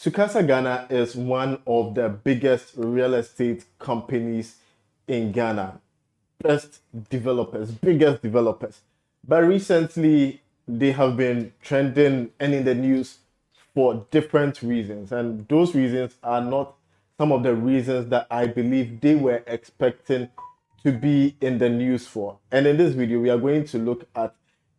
Sucasa Ghana is one of the biggest real estate companies in Ghana. Best developers, biggest developers. But recently, they have been trending and in the news for different reasons. And those reasons are not some of the reasons that I believe they were expecting to be in the news for. And in this video, we are going to look at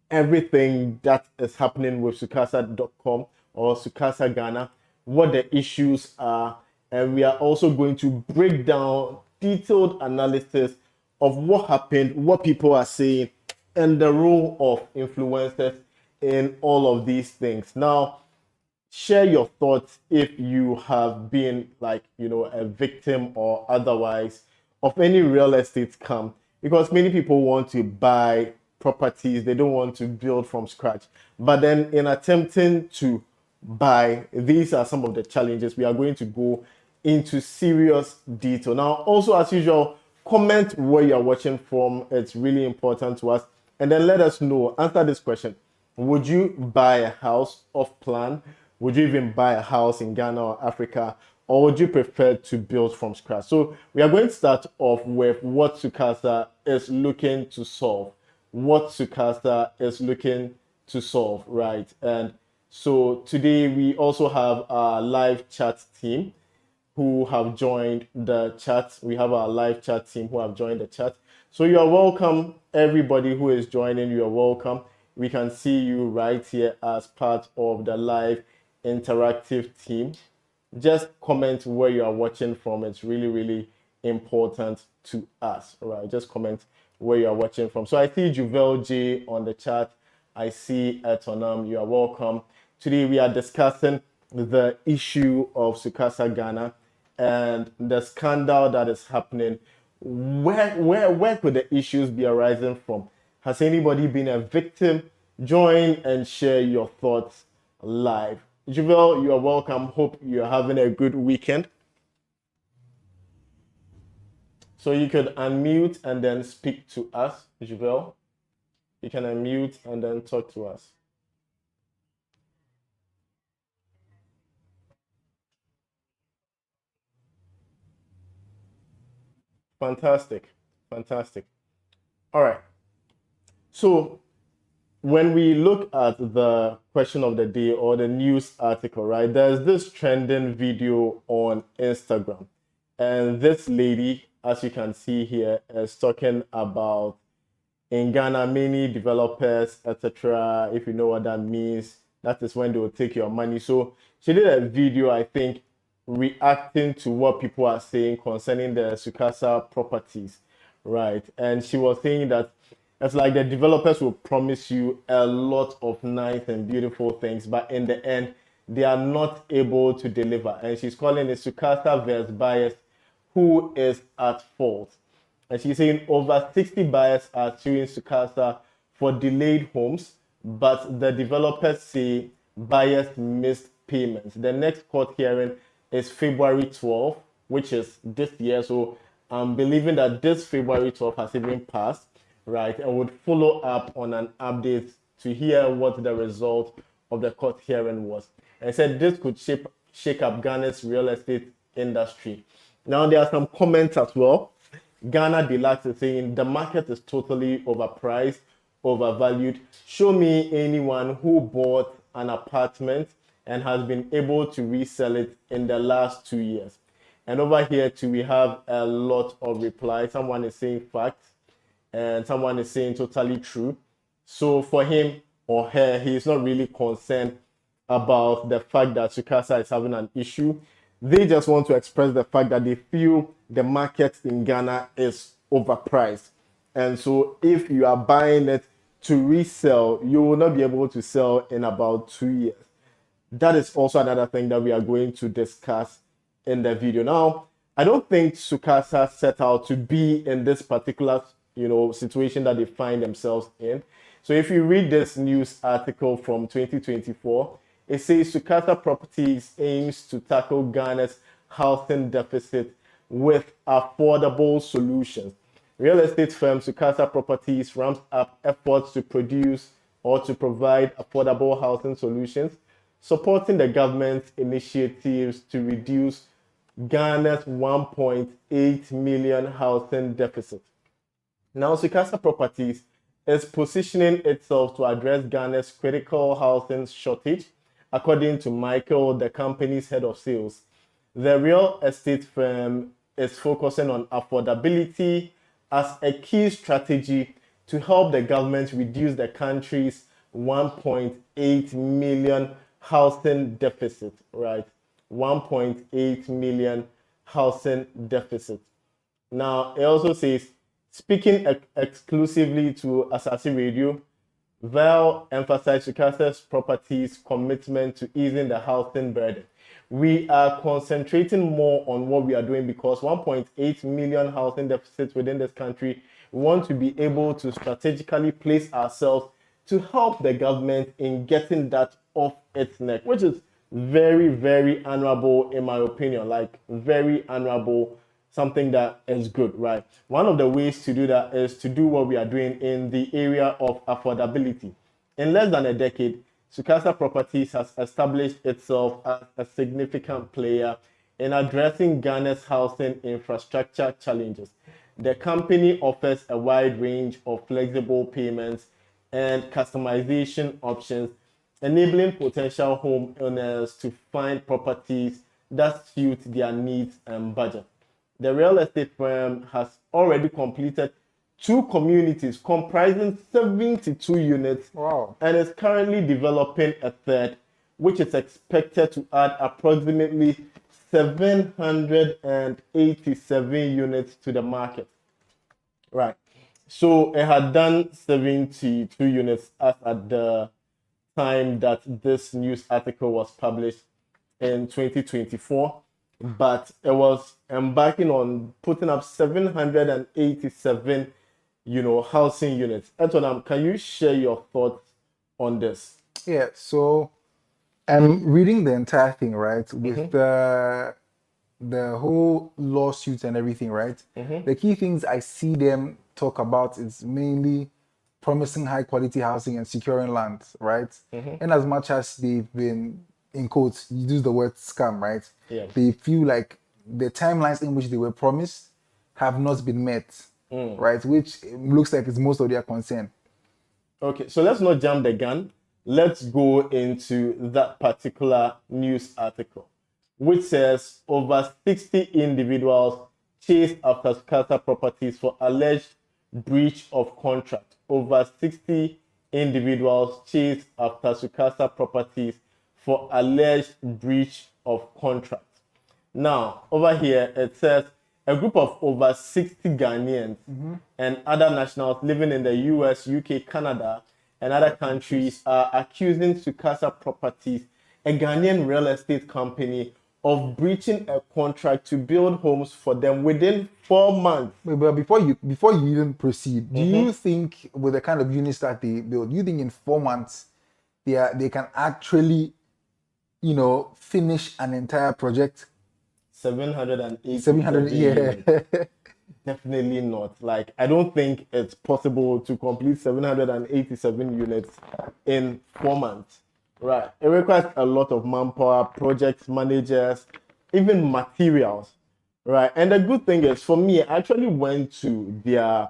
everything that is happening with Sucasa.com or Sucasa Ghana, what the issues are, and we are also going to break down detailed analysis of what happened, what people are saying, and the role of influencers in all of these things. Now, share your thoughts if you have been a victim or otherwise of any real estate scam, because many people want to buy properties, they don't want to build from scratch. But then in attempting to buy, these are some of the challenges. We are going to go into serious detail. Now, also as usual, comment where you're watching from. It's really important to us. And then let us know, answer this question. Would you buy a house off plan? Would you even buy a house in Ghana or Africa? Or would you prefer to build from scratch? So we are going to start off with what Sucasa is looking to solve. What Sucasa is looking to solve, right? And so today we also have our live chat team who have joined the chat. We have our live chat team who have joined the chat. So you are welcome, everybody who is joining, you are welcome. We can see you right here as part of the live interactive team. Just comment where you are watching from. It's really, really important to us. All right, just comment where you are watching from. So I see Juvel J on the chat. I see Etonam. You are welcome. Today we are discussing the issue of Sucasa Ghana and the scandal that is happening. Where could the issues be arising from? Has anybody been a victim? Join and share your thoughts live. Juvel, you are welcome. Hope you're having a good weekend. So you could unmute and then speak to us, Juvel. You can unmute and then talk to us. Fantastic. Fantastic. All right. So when we look at the question of the day or the news article, right, there's this trending video on Instagram. And this lady, as you can see here, is talking about in Ghana, many developers, etc. If you know what that means, that is when they will take your money. So she did a video, I think, reacting to what people are saying concerning the Sucasa properties, right? And she was saying that it's like the developers will promise you a lot of nice and beautiful things, but in the end, they are not able to deliver. And she's calling it Sucasa versus buyers who is at fault. And she's saying over 60 buyers are suing Sucasa for delayed homes, but the developers say buyers missed payments. The next court hearing is February 12th, which is this year. So I'm believing that this February 12th has even passed, right? And would follow up on an update to hear what the result of the court hearing was. And said this could shake up Ghana's real estate industry. Now there are some comments as well. Ghana Deluxe is saying the market is totally overpriced, overvalued. Show me anyone who bought an apartment and has been able to resell it in the last 2 years. And over here too, we have a lot of replies. Someone is saying facts and someone is saying totally true. So for him or her, he is not really concerned about the fact that Sucasa is having an issue. They just want to express the fact that they feel the market in Ghana is overpriced. And so if you are buying it to resell, you will not be able to sell in about 2 years. That is also another thing that we are going to discuss in the video. Now, I don't think Sucasa set out to be in this particular situation that they find themselves in. So if you read this news article from 2024, it says Sucasa Properties aims to tackle Ghana's housing deficit with affordable solutions. Real estate firm Sucasa Properties ramps up efforts to produce or to provide affordable housing solutions supporting the government's initiatives to reduce Ghana's 1.8 million housing deficit. Now, Sucasa Properties is positioning itself to address Ghana's critical housing shortage, according to Michael, the company's head of sales. The real estate firm is focusing on affordability as a key strategy to help the government reduce the country's 1.8 million housing deficit, right? 1.8 million housing deficit. Now, it also says, speaking exclusively to Asasi Radio, Val emphasized Sucasa's Properties' commitment to easing the housing burden. We are concentrating more on what we are doing because 1.8 million housing deficits within this country. We want to be able to strategically place ourselves to help the government in getting that off its neck, which is very, very honorable in my opinion, like very honorable, something that is good, right? One of the ways to do that is to do what we are doing in the area of affordability. In less than a decade, Sucasa Properties has established itself as a significant player in addressing Ghana's housing infrastructure challenges. The company offers a wide range of flexible payments and customization options, enabling potential homeowners to find properties that suit their needs and budget. The real estate firm has already completed 2 communities comprising 72 units. Wow. And is currently developing a third, which is expected to add approximately 787 units to the market. Right. So it had done 72 units as at the time that this news article was published in 2024. But it was embarking on putting up 787, housing units. Antonam, can you share your thoughts on this? Yeah, so I'm reading the entire thing, right? With the whole lawsuit and everything, right? The key things I see them talk about is mainly promising high quality housing and securing land, right? And as much as they've been, in quotes, you use the word scam, right? Yeah. They feel like the timelines in which they were promised have not been met, right? Which looks like it's most of their concern. Okay, so let's not jump the gun. Let's go into that particular news article, which says over 60 individuals chased after Sucasa Properties for alleged breach of contract. Over 60 individuals chased after Sucasa Properties for alleged breach of contract. Now, over here, it says a group of over 60 Ghanaians and other nationals living in the US, UK, Canada, and other countries are accusing Sucasa Properties, a Ghanaian real estate company, of breaching a contract to build homes for them within 4 months. But before you even proceed, do you think with the kind of units that they build, do you think in 4 months they can actually, finish an entire project? 700, yeah. Definitely not. Like, I don't think it's possible to complete 787 units in 4 months. Right. It requires a lot of manpower, project managers, even materials. Right. And the good thing is, for me, I actually went to their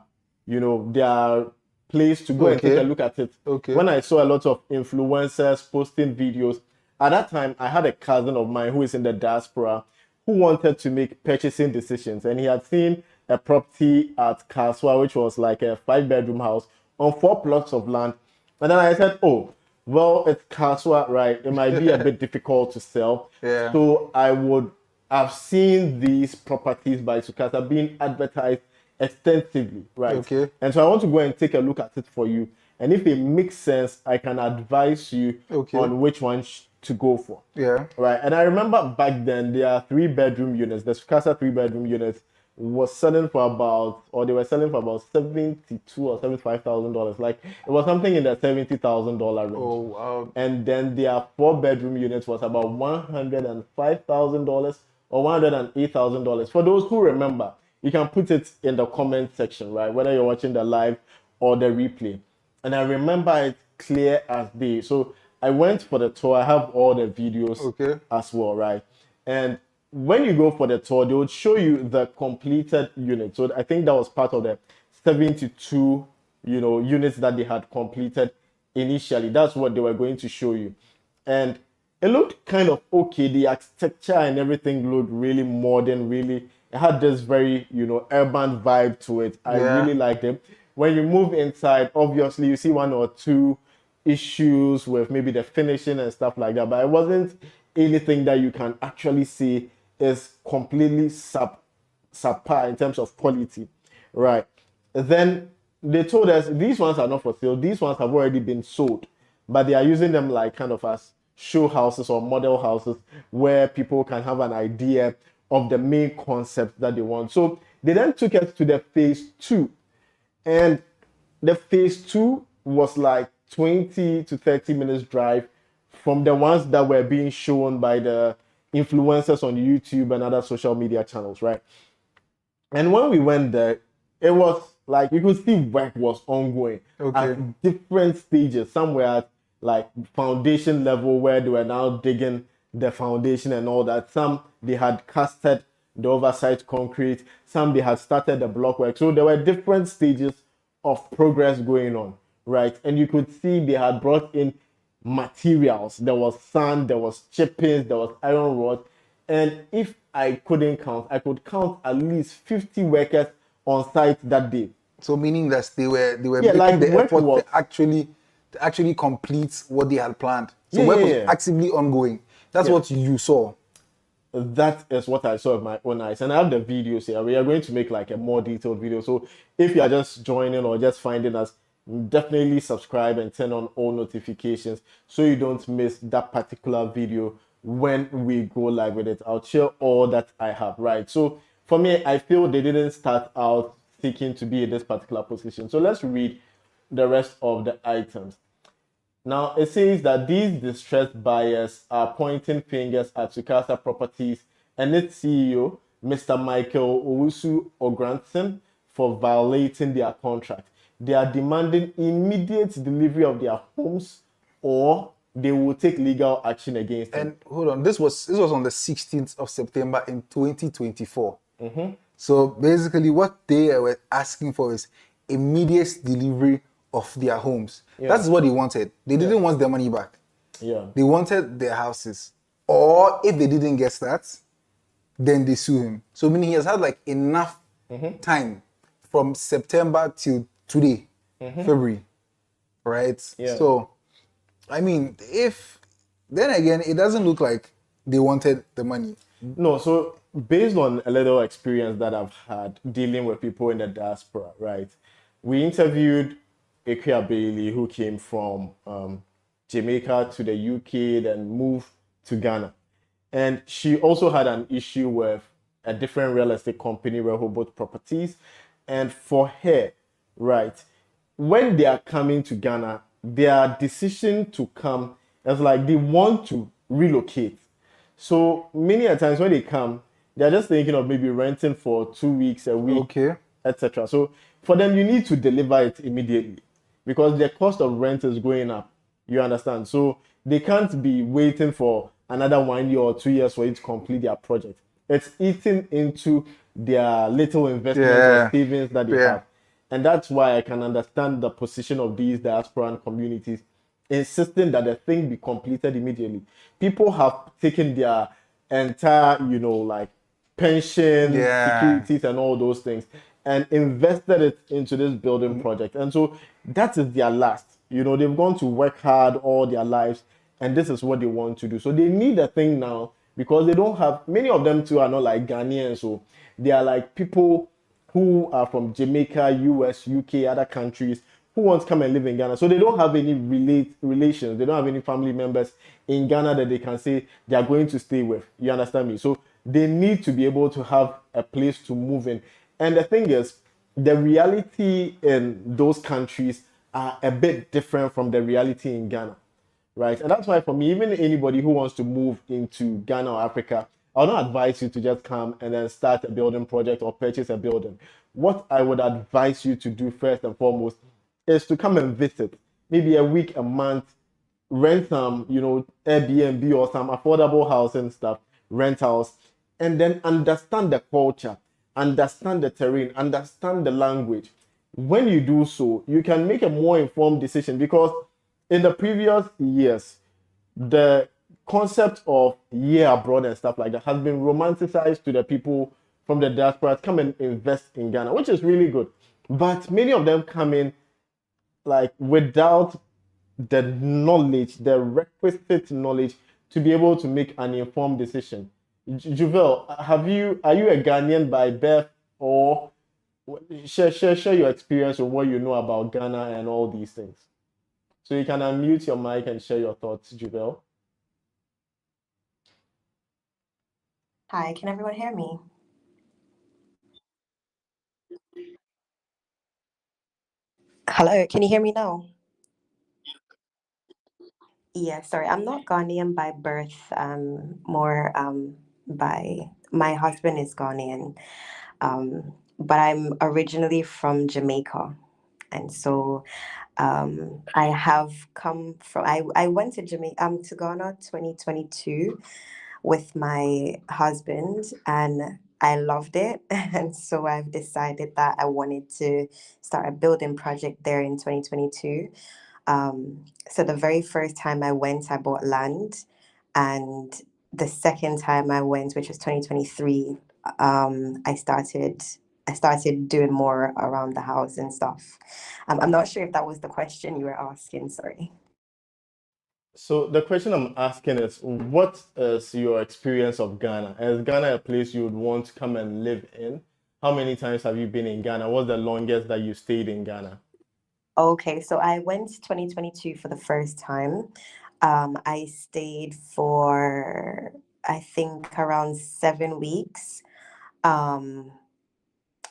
place to go and take a look at it. Okay. When I saw a lot of influencers posting videos, at that time, I had a cousin of mine who is in the diaspora who wanted to make purchasing decisions, and he had seen a property at Kaswa, which was like a 5-bedroom house on 4 plots of land. And then I said, oh, well, it's Kaswa, right? It might be a bit difficult to sell. Yeah. So I've seen these properties by Sucasa being advertised extensively, right? Okay. And so I want to go and take a look at it for you. And if it makes sense, I can advise you on which one to go for. Yeah. Right. And I remember back then there are 3-bedroom units. The Sucasa 3-bedroom units was selling for about, or they were selling for about $72,000 or $75,000. Like, it was something in the $70,000 range. Oh wow. And then their 4-bedroom units was about $105,000 or $108,000. For those who remember, you can put it in the comment section, right? Whether you're watching the live or the replay. And I remember it clear as day. So I went for the tour. I have all the videos Okay. as well, right? And when you go for the tour, they would show you the completed unit. So I think that was part of the 72, units that they had completed initially. That's what they were going to show you. And it looked kind of okay. The architecture and everything looked really modern, really. It had this very, urban vibe to it. I Yeah. really liked it. When you move inside, obviously you see one or two issues with maybe the finishing and stuff like that, but it wasn't anything that you can actually see is completely subpar in terms of quality, right? Then they told us these ones are not for sale. These ones have already been sold, but they are using them like kind of as show houses or model houses where people can have an idea of the main concept that they want. So they then took us to the phase 2, and the phase 2 was like 20 to 30 minutes drive from the ones that were being shown by the influencers on YouTube and other social media channels, right? And when we went there, it was like you could see work was ongoing Okay. at different stages. Some were at like foundation level where they were now digging the foundation and all that. Some they had casted the oversight concrete. Some they had started the block work. So there were different stages of progress going on, right? And you could see they had brought in materials. There was sand, there was chippings, there was iron rod. And if I couldn't count, I could count at least 50 workers on site that day. So meaning that they were Yeah, making like the work effort was- to actually complete what they had planned. So Yeah, work yeah, was yeah. actively ongoing. That's Yeah. what you saw. That is what I saw with my own eyes. And I have the videos here. We are going to make like a more detailed video. So if you are just joining or just finding us, definitely subscribe and turn on all notifications so you don't miss that particular video when we go live with it. I'll share all that I have, right? So for me, I feel they didn't start out seeking to be in this particular position. So let's read the rest of the items. Now, it says that these distressed buyers are pointing fingers at Sucasa Properties and its CEO, Mr. Michael Owusu Ogranson, for violating their contract. They are demanding immediate delivery of their homes or they will take legal action against them. And hold on, this was on the 16th of September in 2024. So basically, what they were asking for is immediate delivery of their homes. That's what they wanted. They didn't want their money back. Yeah. They wanted their houses. Or if they didn't get that, then they sue him. So meaning he has had like enough time from September till today, February, right? Yeah. So, I mean, then again, it doesn't look like they wanted the money. No, so based on a little experience that I've had dealing with people in the diaspora, right? We interviewed Ikea Bailey, who came from Jamaica to the UK, then moved to Ghana. And she also had an issue with a different real estate company where who bought properties. And for her, right, when they are coming to Ghana, their decision to come is like they want to relocate. So many a times when they come, they're just thinking of maybe renting for 2 weeks, a week, Okay. etc. So for them, you need to deliver it immediately because the cost of rent is going up. You understand? So they can't be waiting for another 1 year or 2 years for it to complete their project. It's eating into their little investments Yeah. or savings that they Yeah. have. And that's why I can understand the position of these diasporan communities insisting that the thing be completed immediately. People have taken their entire, like pension, Yeah. securities, and all those things and invested it into this building project. And so that is their last. They've gone to work hard all their lives, and this is what they want to do. So they need a thing now because they don't have, many of them too are not like Ghanaians. So they are like people who are from Jamaica, US, UK, other countries who want to come and live in Ghana. So they don't have any relations. They don't have any family members in Ghana that they can say they are going to stay with. You understand me? So they need to be able to have a place to move in. And the thing is, the reality in those countries are a bit different from the reality in Ghana, right? And that's why for me, even anybody who wants to move into Ghana or Africa, I'll not advise you to just come and then start a building project or purchase a building. What I would advise you to do first and foremost is to come and visit, maybe a week, a month, rent some, Airbnb or some affordable housing stuff, rentals, and then understand the culture, understand the terrain, understand the language. When you do so, you can make a more informed decision because in the previous years, the concept of year abroad and stuff like that has been romanticized to the people from the diaspora to come and invest in Ghana, which is really good. But many of them come in like without the knowledge, the requisite knowledge to be able to make an informed decision. Juvel, are you a Ghanaian by birth or share your experience with what you know about Ghana and all these things? So you can unmute your mic and share your thoughts, Juvel. Hi, can everyone hear me? Hello, can you hear me now? Yeah, sorry, I'm not Ghanaian by birth. More by my husband is Ghanaian, but I'm originally from Jamaica, and so I have come from. I went to Jamaica to Ghana 2022 with my husband, and I loved it. And so I've decided that I wanted to start a building project there in 2022. So the very first time I went, I bought land, and the second time I went, which was 2023, I started doing more around the house and stuff. I'm not sure if that was the question you were asking. Sorry. So the question I'm asking is, what is your experience of Ghana? Is Ghana a place you would want to come and live in? How many times have you been in Ghana? What's the longest that you stayed in Ghana? Okay, so I went 2022 for the first time. I stayed for I think around 7 weeks. Um,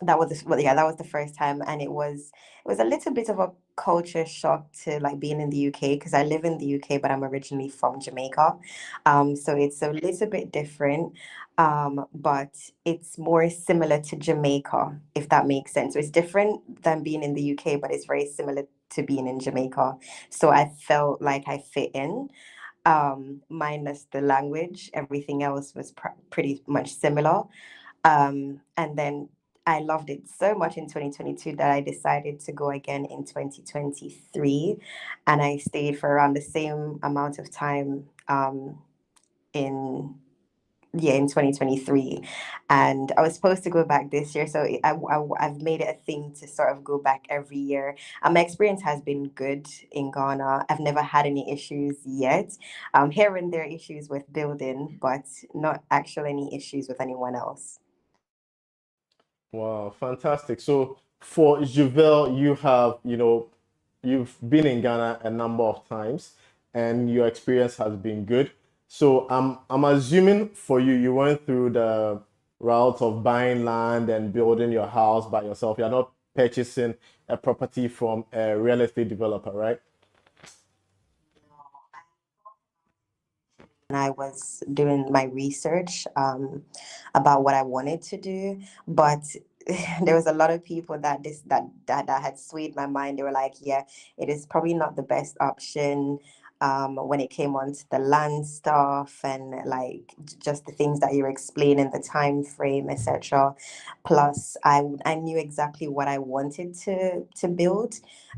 that was that was the first time, and it was a little bit of a culture shock to like being in the UK because I live in the UK, but I'm originally from Jamaica. So it's a little bit different, but it's more similar to Jamaica, if that makes sense. So it's different than being in the UK, but it's very similar to being in Jamaica. So I felt like I fit in, minus the language. Everything else was pretty much similar. And then I loved it so much in 2022 that I decided to go again in 2023. And I stayed for around the same amount of time, in in 2023. And I was supposed to go back this year. So I've made it a thing to sort of go back every year. My experience has been good in Ghana. I've never had any issues yet. Here and there issues with building, but not actually any issues with anyone else. Wow, fantastic. So for Juvel, you've been in Ghana a number of times and your experience has been good. So I'm assuming for you, you went through the route of buying land and building your house by yourself. You're not purchasing a property from a real estate developer, right? And I was doing my research, about what I wanted to do, but there was a lot of people that had swayed my mind. They were like, "Yeah, it is probably not the best option." When it came on to the land stuff and like just the things that you're explaining, the time frame, etc. Plus, I knew exactly what I wanted to build,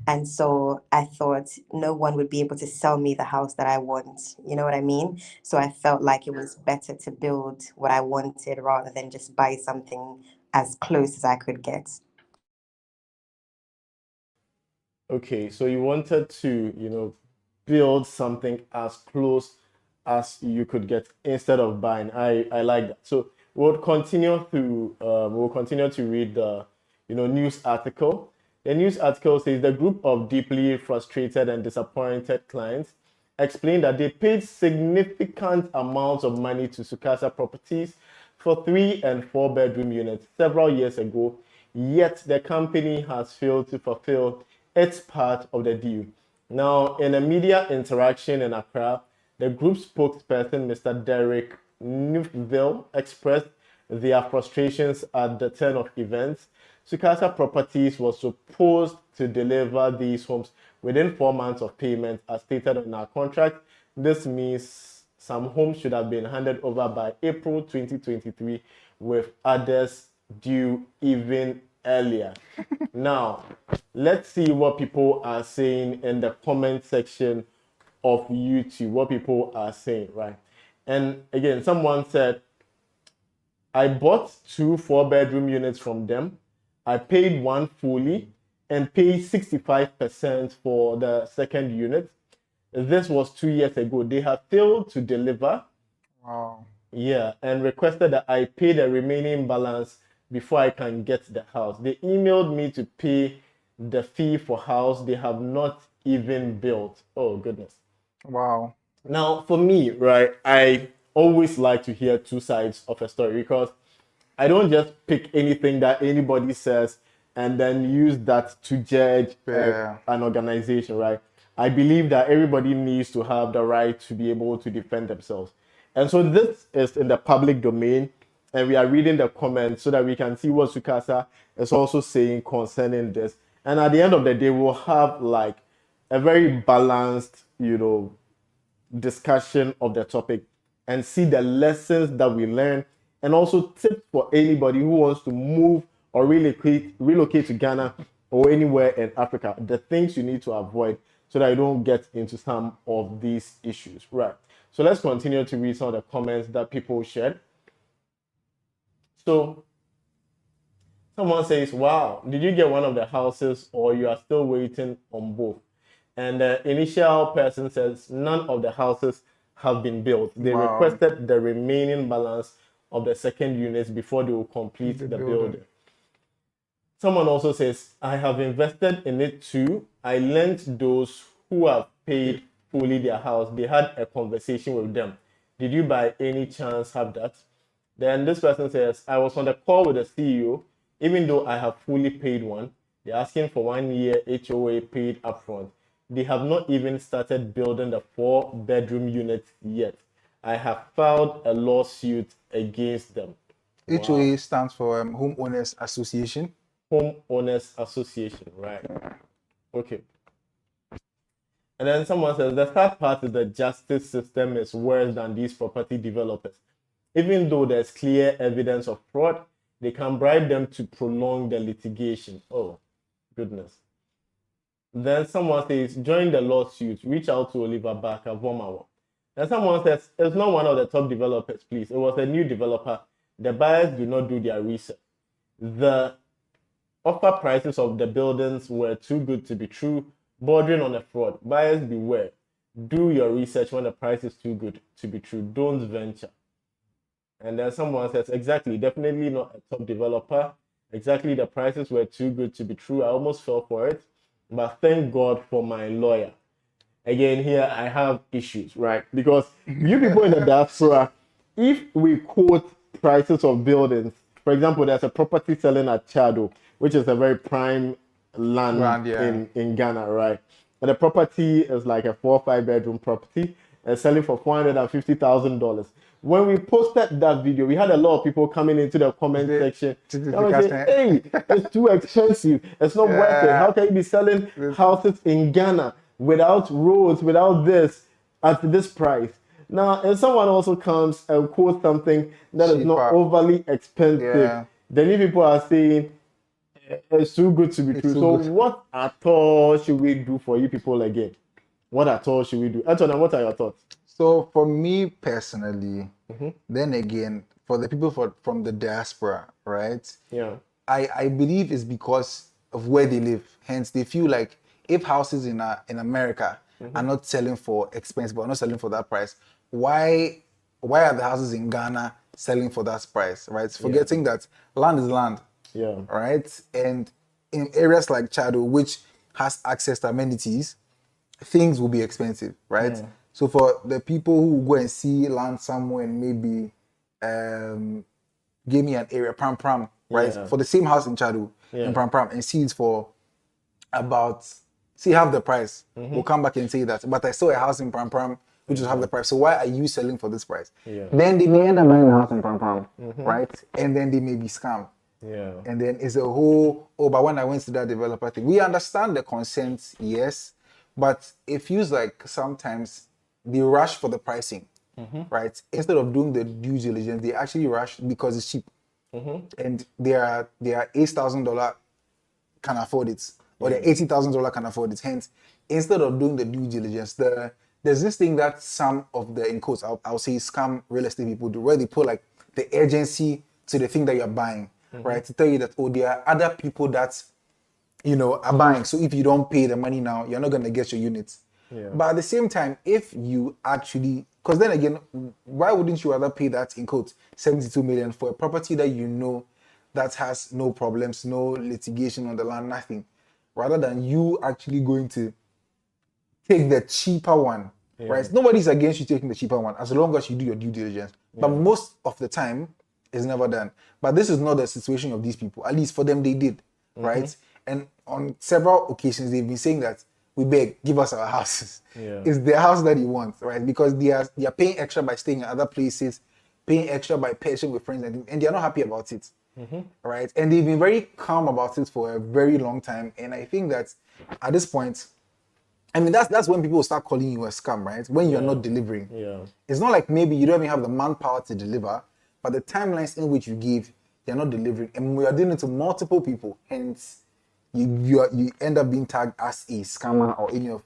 and so I thought no one would be able to sell me the house that I want. You know what I mean? So I felt like it was better to build what I wanted rather than just buy something as close as I could get. Okay, so you wanted to, build something as close as you could get instead of buying. I like that. So we'll continue to read the, news article. The news article says the group of deeply frustrated and disappointed clients explained that they paid significant amounts of money to Sucasa Properties for 3 and 4 bedroom units several years ago, yet the company has failed to fulfill its part of the deal. Now, in a media interaction in Accra, the group spokesperson, Mr. Derek Neufville, expressed their frustrations at the turn of events. Sucasa Properties was supposed to deliver these homes within 4 months of payment as stated in our contract. This means some homes should have been handed over by April 2023, with others due even earlier. Now, let's see what people are saying in the comment section of YouTube, what people are saying, right? And again, someone said, I bought 2 4-bedroom units from them. I paid one fully and paid 65% for the second unit. This was 2 years ago. They have failed to deliver. Wow. Yeah, and requested that I pay the remaining balance before I can get the house. They emailed me to pay the fee for house they have not even built. Oh, goodness. Wow. Now, for me, right, I always like to hear two sides of a story because I don't just pick anything that anybody says and then use that to judge an organization, right? I believe that everybody needs to have the right to be able to defend themselves. And so this is in the public domain, and we are reading the comments so that we can see what Sucasa is also saying concerning this. And at the end of the day, we'll have like a very balanced, discussion of the topic and see the lessons that we learn, and also tips for anybody who wants to move or relocate to Ghana or anywhere in Africa, the things you need to avoid so that you don't get into some of these issues, right? So let's continue to read some of the comments that people shared. So someone says, wow, did you get one of the houses or you are still waiting on both? And the initial person says, none of the houses have been built. They requested the remaining balance of the second units before they will complete the building. Someone also says, I have invested in it too. I lent those who have paid fully their house. They had a conversation with them. Did you by any chance have that? Then this person says, I was on the call with the CEO, even though I have fully paid one. They're asking for 1 year HOA paid upfront. They have not even started building the 4-bedroom unit yet. I have filed a lawsuit against them. HOA stands for Homeowners Association. Homeowners Association, right? Okay. And then someone says, the third part is the justice system is worse than these property developers. Even though there's clear evidence of fraud, they can bribe them to prolong the litigation. Oh, goodness. Then someone says, join the lawsuit, reach out to Oliver Barker, Vomawa. And someone says, it's not one of the top developers, please. It was a new developer. The buyers do not do their research. The offer prices of the buildings were too good to be true, bordering on a fraud. Buyers beware. Do your research when the price is too good to be true. Don't venture. And then someone says, exactly, definitely not a top developer. Exactly, the prices were too good to be true. I almost fell for it, but thank God for my lawyer. Again, here I have issues, right? Because you people in the diaspora, if we quote prices of buildings, for example, there's a property selling at Chado, which is a very prime land in Ghana, right? And the property is like a 4 or 5 bedroom property and selling for $450,000. When we posted that video, we had a lot of people coming into the comment section. Saying, hey, it's too expensive. It's not worth it. How can you be selling houses in Ghana without roads, without this, at this price? Now, if someone also comes and quotes something that is not overly expensive, then if people are saying, it's too good to be true. So what at all should we do for you people again? What at all should we do? Antoine, what are your thoughts? So for me personally, then again, for the people from the diaspora, right? Yeah. I believe it's because of where they live. Hence, they feel like if houses in America are not selling for expensive or not selling for that price, why are the houses in Ghana selling for that price, right? Forgetting that land is land. Yeah. Right. And in areas like Chado, which has access to amenities, things will be expensive, right? Yeah. So for the people who go and see land somewhere and maybe give me an area, Pram, right? For the same house in Chado, in Pram, and see it for about, half the price. We'll come back and say that. But I saw a house in Pram, which is half the price. So why are you selling for this price? Yeah. Then they may end up buying a house in Pram, right? And then they may be scammed. Yeah. And then it's a whole, but when I went to that developer thing, we understand the consent, yes, But it feels like sometimes they rush for the pricing, right? Instead of doing the due diligence, they actually rush because it's cheap. And their $8,000 can afford it, or the $80,000 can afford it. Hence, instead of doing the due diligence, there's this thing that some of the, in quotes, I'll say scam real estate people do, where they put like the urgency to the thing that you're buying, right? To tell you that, oh, there are other people that, are buying. So if you don't pay the money now, you're not going to get your units. Yeah. But at the same time, if you actually, because then again, why wouldn't you rather pay that, in quotes, 72 million for a property that that has no problems, no litigation on the land, nothing, rather than you actually going to take the cheaper one, right? Nobody's against you taking the cheaper one as long as you do your due diligence. But most of the time, it's never done. But this is not the situation of these people. At least for them, they did, right? And on several occasions, they've been saying that, we beg, give us our houses. It's the house that you want, right? Because they are paying extra by staying in other places, paying extra by paying with friends, and they're not happy about it, right? And they've been very calm about it for a very long time. And I think that at this point, I mean, that's when people start calling you a scam, right? When you're not delivering. It's not like maybe you don't even have the manpower to deliver, but the timelines in which you give, they're not delivering. And we are dealing to multiple people, hence you end up being tagged as a scammer or any of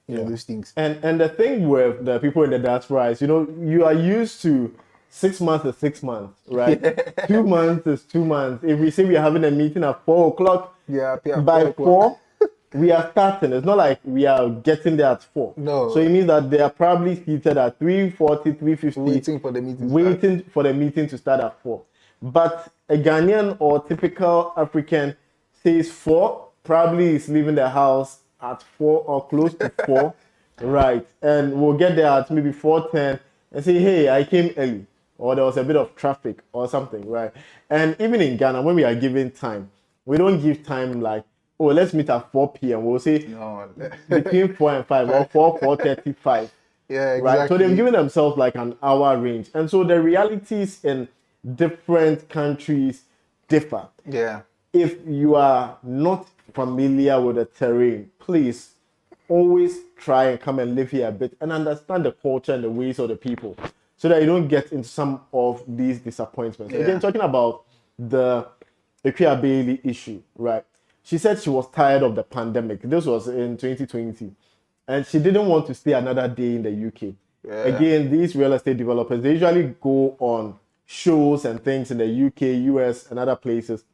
those things. And the thing with the people in the diaspora is, you are used to 6 months is 6 months, right? 2 months is 2 months. If we say we are having a meeting at 4 o'clock, by 4, we are starting. It's not like we are getting there at 4. No. So it means that they are probably seated at 3:40, 3:50, waiting for the meeting. For the meeting to start at 4. But a Ghanaian or typical African says 4, probably is leaving the house at 4 or close to 4, right? And we'll get there at maybe 4:10 and say, hey, I came early, or there was a bit of traffic or something, right? And even in Ghana, when we are given time, we don't give time like, oh, let's meet at 4 p.m. We'll say between 4 and 5 or 4:35. Yeah, exactly. Right. So they've given themselves like an hour range. And so the realities in different countries differ. Yeah. If you are not familiar with the terrain, please always try and come and live here a bit and understand the culture and the ways of the people so that you don't get into some of these disappointments. Yeah. Again, talking about the Ikuya Bailey issue, right? She said she was tired of the pandemic. This was in 2020. And she didn't want to stay another day in the UK. Yeah. Again, these real estate developers, they usually go on shows and things in the UK, US, and other places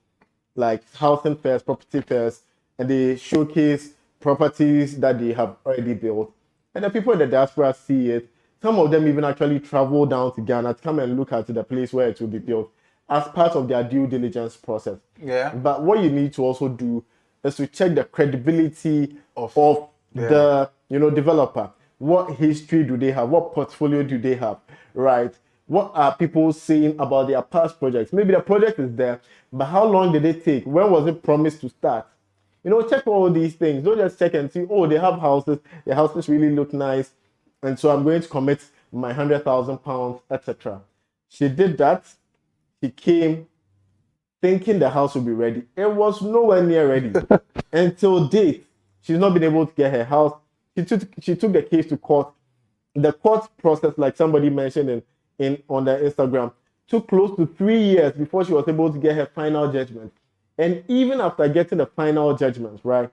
like housing fairs, property fairs, and they showcase properties that they have already built. And the people in the diaspora see it. Some of them even actually travel down to Ghana to come and look at the place where it will be built as part of their due diligence process. Yeah. But what you need to also do is to check the credibility of the developer. What history do they have? What portfolio do they have? Right? What are people saying about their past projects? Maybe the project is there, but how long did it take? When was it promised to start? Check all these things. Don't just check and see, oh, they have houses. The houses really look nice. And so I'm going to commit my £100,000, etc. She did that. She came thinking the house would be ready. It was nowhere near ready. Until date, she's not been able to get her house. She took the case to court. The court process, like somebody mentioned on the Instagram, took close to 3 years before she was able to get her final judgment. And even after getting the final judgment, right,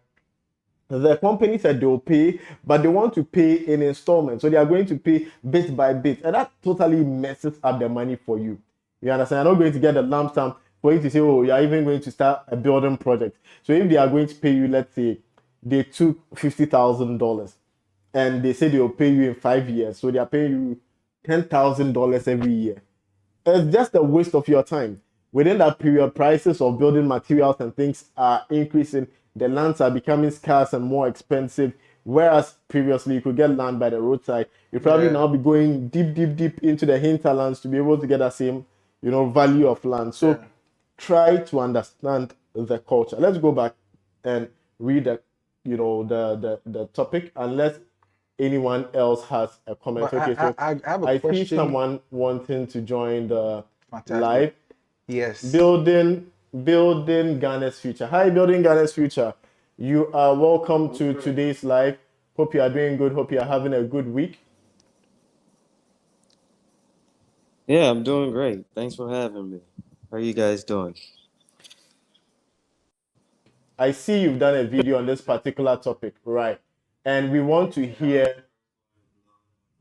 the company said they will pay, but they want to pay in installments. So they are going to pay bit by bit. And that totally messes up the money for you. You understand? You're not going to get a lump sum for you to say, oh, you're even going to start a building project. So if they are going to pay you, let's say, they took $50,000 and they say they will pay you in 5 years. So they are paying you $10,000 every year. It's just a waste of your time. Within that period, prices of building materials and things are increasing. The lands are becoming scarce and more expensive. Whereas previously you could get land by the roadside, you probably now be going deep into the hinterlands to be able to get that same, value of land. So try to understand the culture. Let's go back and read the topic, unless anyone else has a comment. But okay, so I have a question. see someone wanting to join the live. Yes. Building Ghana's future. Hi, Building Ghana's future. You are welcome to today's live. Hope you are doing good. Hope you are having a good week. Yeah, I'm doing great. Thanks for having me. How are you guys doing? I see you've done a video on this particular topic, right? And we want to hear,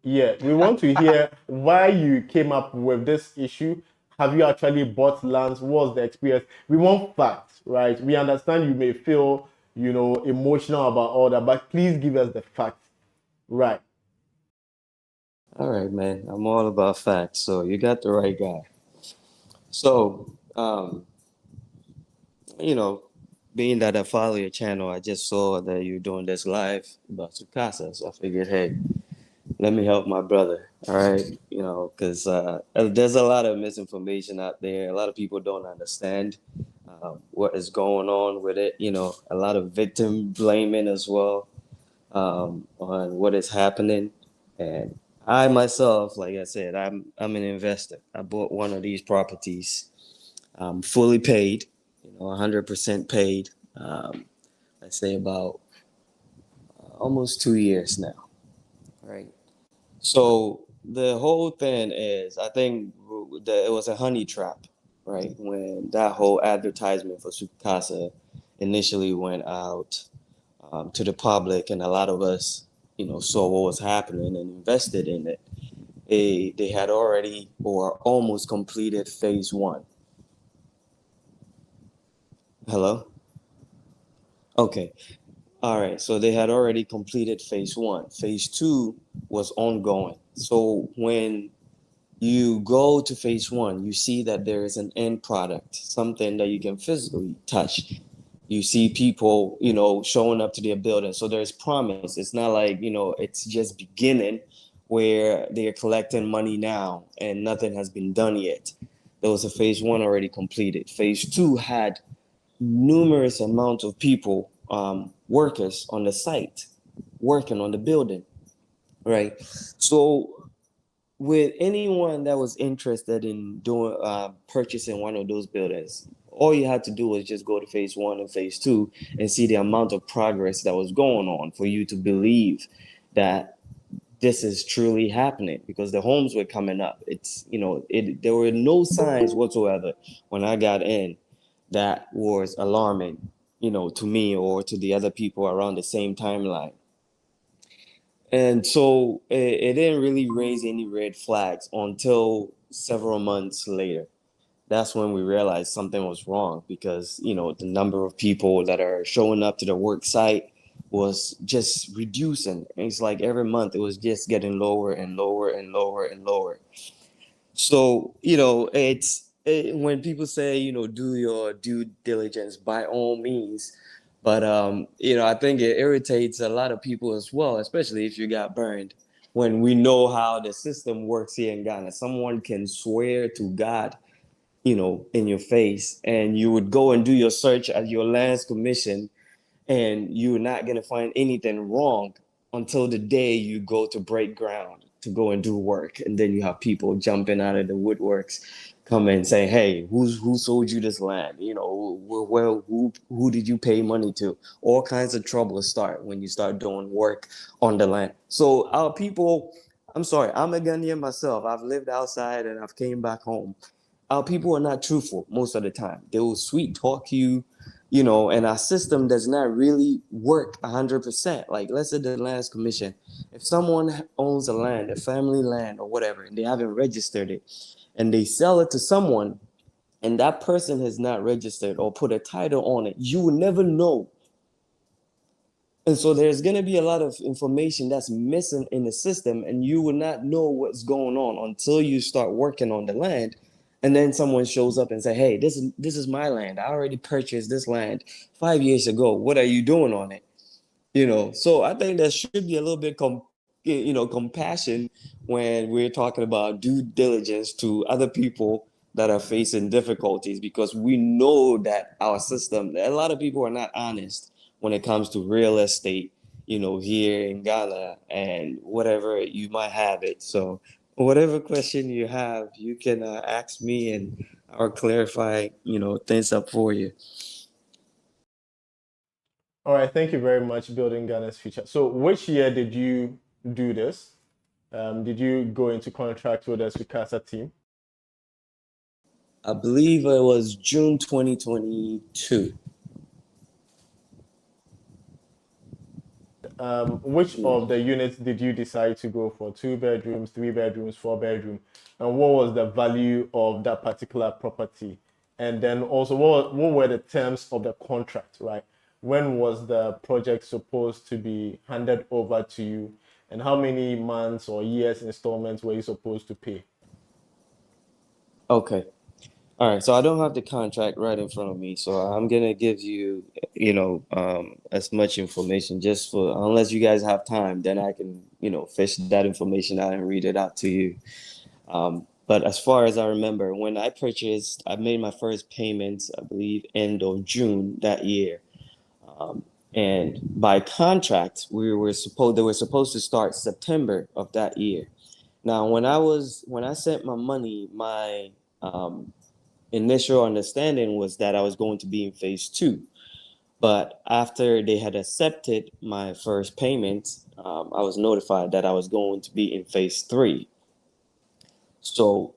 yeah, we want to hear why you came up with this issue. Have you actually bought lands? What was the experience? We want facts, right? We understand you may feel, emotional about all that, but please give us the facts, right? All right, man. I'm all about facts, so you got the right guy. So, you know, being that I follow your channel, I just saw that you're doing this live about Sucasa, so I figured, hey, let me help my brother. All right, because there's a lot of misinformation out there. A lot of people don't understand what is going on with it. A lot of victim blaming as well on what is happening. And I myself, like I said, I'm an investor. I bought one of these properties, fully paid, 100% paid. Let's say about almost 2 years now, right? So the whole thing is, I think that it was a honey trap, right? When that whole advertisement for Sucasa initially went out to the public, and a lot of us, saw what was happening and invested in it. They had already or almost completed phase one. Hello? Okay. All right. So they had already completed phase one. Phase two was ongoing. So when you go to phase one, you see that there is an end product, something that you can physically touch. You see people, showing up to their building. So there's promise. It's not like, it's just beginning where they're collecting money now and nothing has been done yet. There was a phase one already completed. Phase two had numerous amounts of people, workers on the site, working on the building, right? So with anyone that was interested in doing purchasing one of those buildings, all you had to do was just go to phase one and phase two and see the amount of progress that was going on for you to believe that this is truly happening, because the homes were coming up. There were no signs whatsoever when I got in that was alarming, to me or to the other people around the same timeline. And so it didn't really raise any red flags until several months later. That's when we realized something was wrong, because, the number of people that are showing up to the work site was just reducing. And it's like every month it was just getting lower and lower and lower and lower. So, when people say, do your due diligence, by all means. But, I think it irritates a lot of people as well, especially if you got burned. When we know how the system works here in Ghana, someone can swear to God, in your face, and you would go and do your search at your lands commission, and you're not going to find anything wrong until the day you go to break ground to go and do work. And then you have people jumping out of the woodworks, come and say, hey, who sold you this land? Who did you pay money to? All kinds of trouble start when you start doing work on the land. So our people, I'm sorry, I'm a Ghanaian myself. I've lived outside and I've came back home. Our people are not truthful most of the time. They will sweet talk you, and our system does not really work 100%. Like, let's say the lands commission, if someone owns a land, a family land or whatever, and they haven't registered it, and they sell it to someone, and that person has not registered or put a title on it, you will never know. And so there's going to be a lot of information that's missing in the system, and you will not know what's going on until you start working on the land. And then someone shows up and say, hey, this is my land. I already purchased this land 5 years ago. What are you doing on it? So I think there should be a little bit compassion when we're talking about due diligence to other people that are facing difficulties, because we know that our system, a lot of people are not honest when it comes to real estate, here in Ghana, and whatever you might have it. So whatever question you have, you can ask me, and I'll clarify, things up for you. All right, thank you very much, Building Ghana's Future. So which year did you do this? Did you go into contract with the Sucasa team? I believe it was June 2022. Which of the units did you decide to go for? 2 bedrooms, 3 bedrooms, 4 bedroom? And what was the value of that particular property? And then also, what were the terms of the contract, right? When was the project supposed to be handed over to you? And how many months or years installments were you supposed to pay? Okay. All right. So I don't have the contract right in front of me. So I'm gonna give you, as much information just for, unless you guys have time, then I can, fish that information out and read it out to you. But as far as I remember, when I purchased, I made my first payments, I believe, end of June that year. And by contract, they were supposed to start September of that year. Now, when I sent my money, my initial understanding was that I was going to be in phase two. But after they had accepted my first payment, I was notified that I was going to be in phase three. So,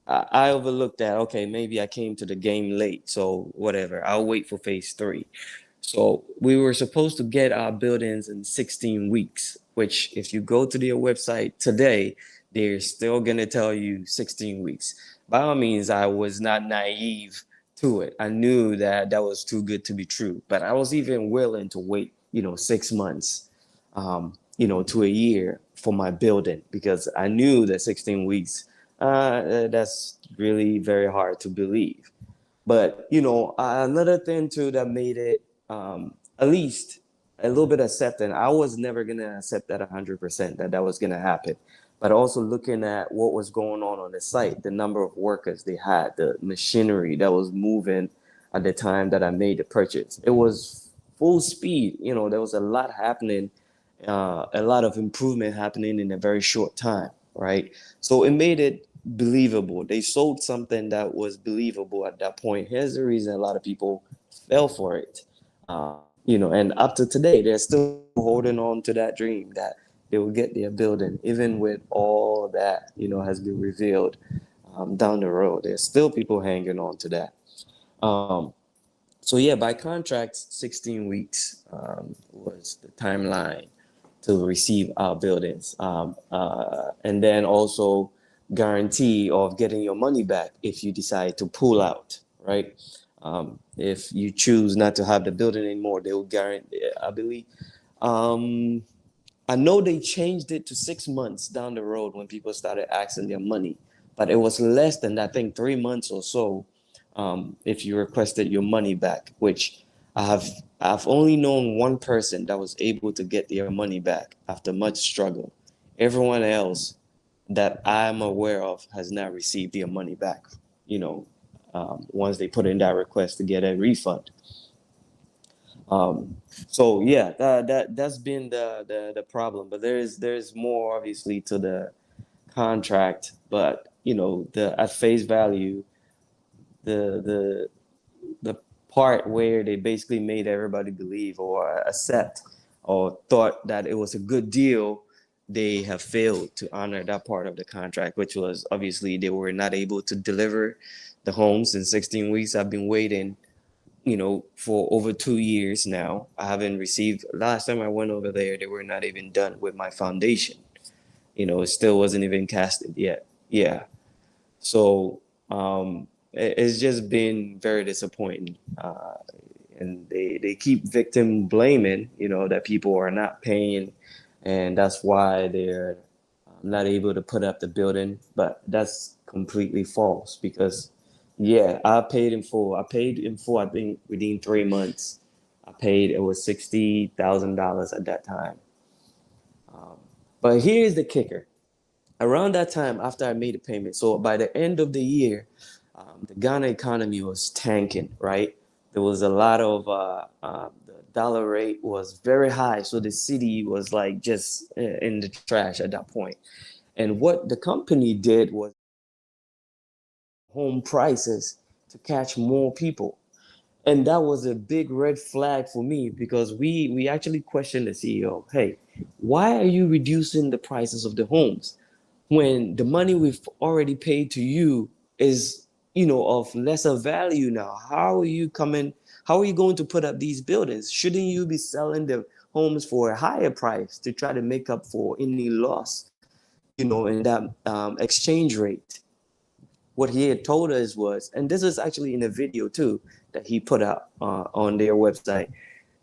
I overlooked that. Okay, maybe I came to the game late. So whatever, I'll wait for phase three. So we were supposed to get our buildings in 16 weeks, which if you go to their website today, they're still going to tell you 16 weeks. By all means, I was not naive to it. I knew that that was too good to be true, but I was even willing to wait, 6 months, to a year for my building because I knew that 16 weeks, that's really very hard to believe. But another thing too that made it at least a little bit accepting. I was never gonna accept that 100% that was gonna happen. But also looking at what was going on the site, the number of workers they had, the machinery that was moving at the time that I made the purchase, it was full speed. There was a lot happening, a lot of improvement happening in a very short time, right? So it made it believable. They sold something that was believable at that point. Here's the reason a lot of people fell for it. And up to today, they're still holding on to that dream that they will get their building, even with all that, has been revealed down the road. There's still people hanging on to that. So yeah, by contract, 16 weeks was the timeline to receive our buildings. And then also guarantee of getting your money back if you decide to pull out, right? If you choose not to have the building anymore, they will guarantee, I believe. I know they changed it to 6 months down the road when people started asking their money, but it was less than, I think, 3 months or so if you requested your money back, which I've only known one person that was able to get their money back after much struggle. Everyone else that I'm aware of has not received their money back, once they put in that request to get a refund. So yeah, that's been the problem. But there's more obviously to the contract, but the at face value, the the part where they basically made everybody believe or accept or thought that it was a good deal, they have failed to honor that part of the contract, which was obviously they were not able to deliver the homes in 16 weeks. I've been waiting, for over 2 years now. I haven't received, last time I went over there, they were not even done with my foundation. It still wasn't even casted yet. Yeah. So it's just been very disappointing. And they keep victim blaming, that people are not paying, and that's why they're not able to put up the building. But that's completely false because, yeah, I paid in full. I think, within 3 months. It was $60,000 at that time. But here's the kicker. Around that time, after I made the payment, so by the end of the year, the Ghana economy was tanking, right? There was a lot of, the dollar rate was very high. So the city was like just in the trash at that point. And what the company did was home prices to catch more people. And that was a big red flag for me because we actually questioned the CEO. Hey, why are you reducing the prices of the homes when the money we've already paid to you is, of lesser value now? How are you coming? How are you going to put up these buildings? Shouldn't you be selling the homes for a higher price to try to make up for any loss, in that exchange rate? What he had told us was, and this is actually in a video too that he put out on their website,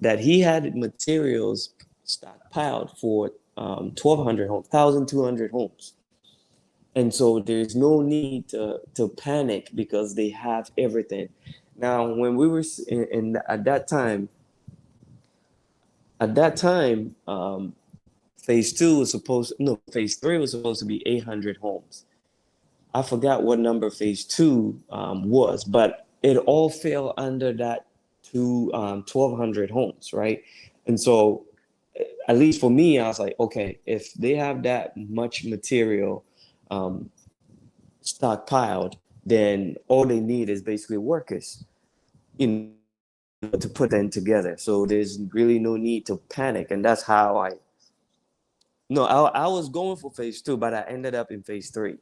that he had materials stockpiled for 1,200 homes, 1,200 homes. And so there's no need to panic because they have everything. Now, when we were at that time, phase two was supposed, no, phase three was supposed to be 800 homes. I forgot what number phase two was, but it all fell under that 1,200 homes, right? And so, at least for me, I was like, okay, if they have that much material stockpiled, then all they need is basically workers, to put them together. So there's really no need to panic, and that's how I was going for phase two, but I ended up in phase three.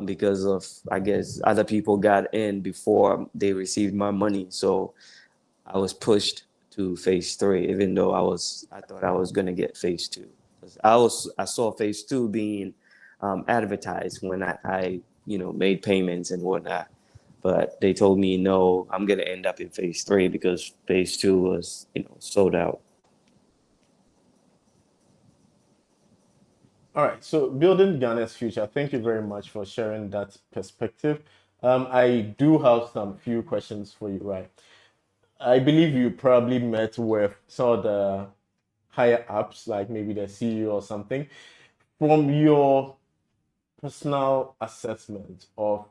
Because of, I guess, other people got in before they received my money. So I was pushed to phase three, even though I thought I was gonna get phase two. I saw phase two being advertised when I made payments and whatnot. But they told me no, I'm gonna end up in phase three because phase two was sold out. All right, so building Ghana's future, thank you very much for sharing that perspective. I do have some few questions for you, right? I believe you probably met with some of the higher ups, like maybe the CEO or something. From your personal assessment of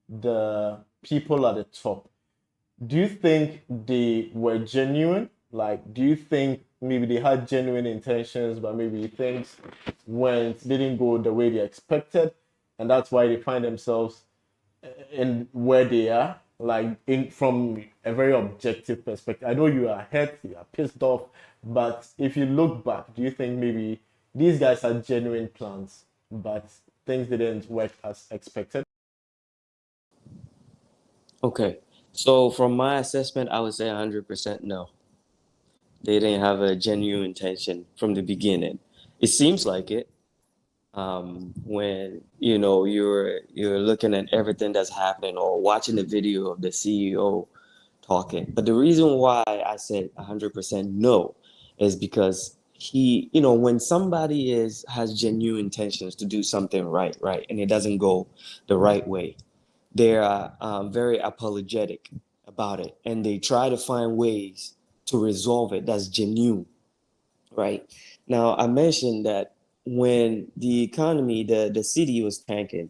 the people at the top, do you think they were genuine? Like, do you think maybe they had genuine intentions, but maybe things didn't go the way they expected, and that's why they find themselves in where they are? Like, in from a very objective perspective, I know you are hurt, you are pissed off, but if you look back, do you think maybe these guys had genuine plans, but things didn't work as expected? Okay, so from my assessment, I would say 100% no. They didn't have a genuine intention from the beginning. It seems like it, when you're looking at everything that's happening or watching the video of the CEO talking. But the reason why I said 100% no is because when somebody has genuine intentions to do something right, and it doesn't go the right way, they are very apologetic about it, and they try to find ways to resolve it that's genuine, right? Now, I mentioned that when the economy, the city was tanking,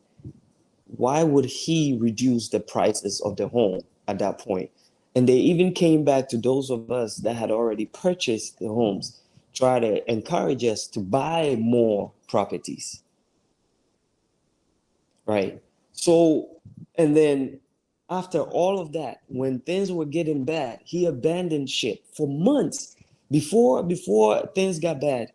why would he reduce the prices of the home at that point? And they even came back to those of us that had already purchased the homes, try to encourage us to buy more properties, right? So, and then after all of that, when things were getting bad, he abandoned ship for months. Before things got bad,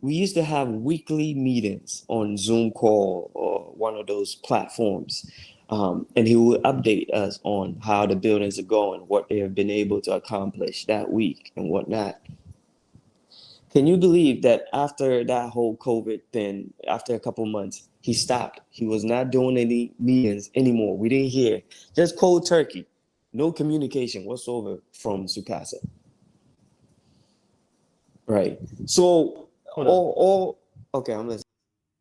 we used to have weekly meetings on Zoom call or one of those platforms. And he would update us on how the buildings are going, what they have been able to accomplish that week and whatnot. Can you believe that after that whole COVID thing, after a couple months, he stopped? He was not doing any meetings anymore. We didn't hear, just cold turkey, no communication whatsoever from Sucasa. Right. So, Hold on. okay, I'm listening.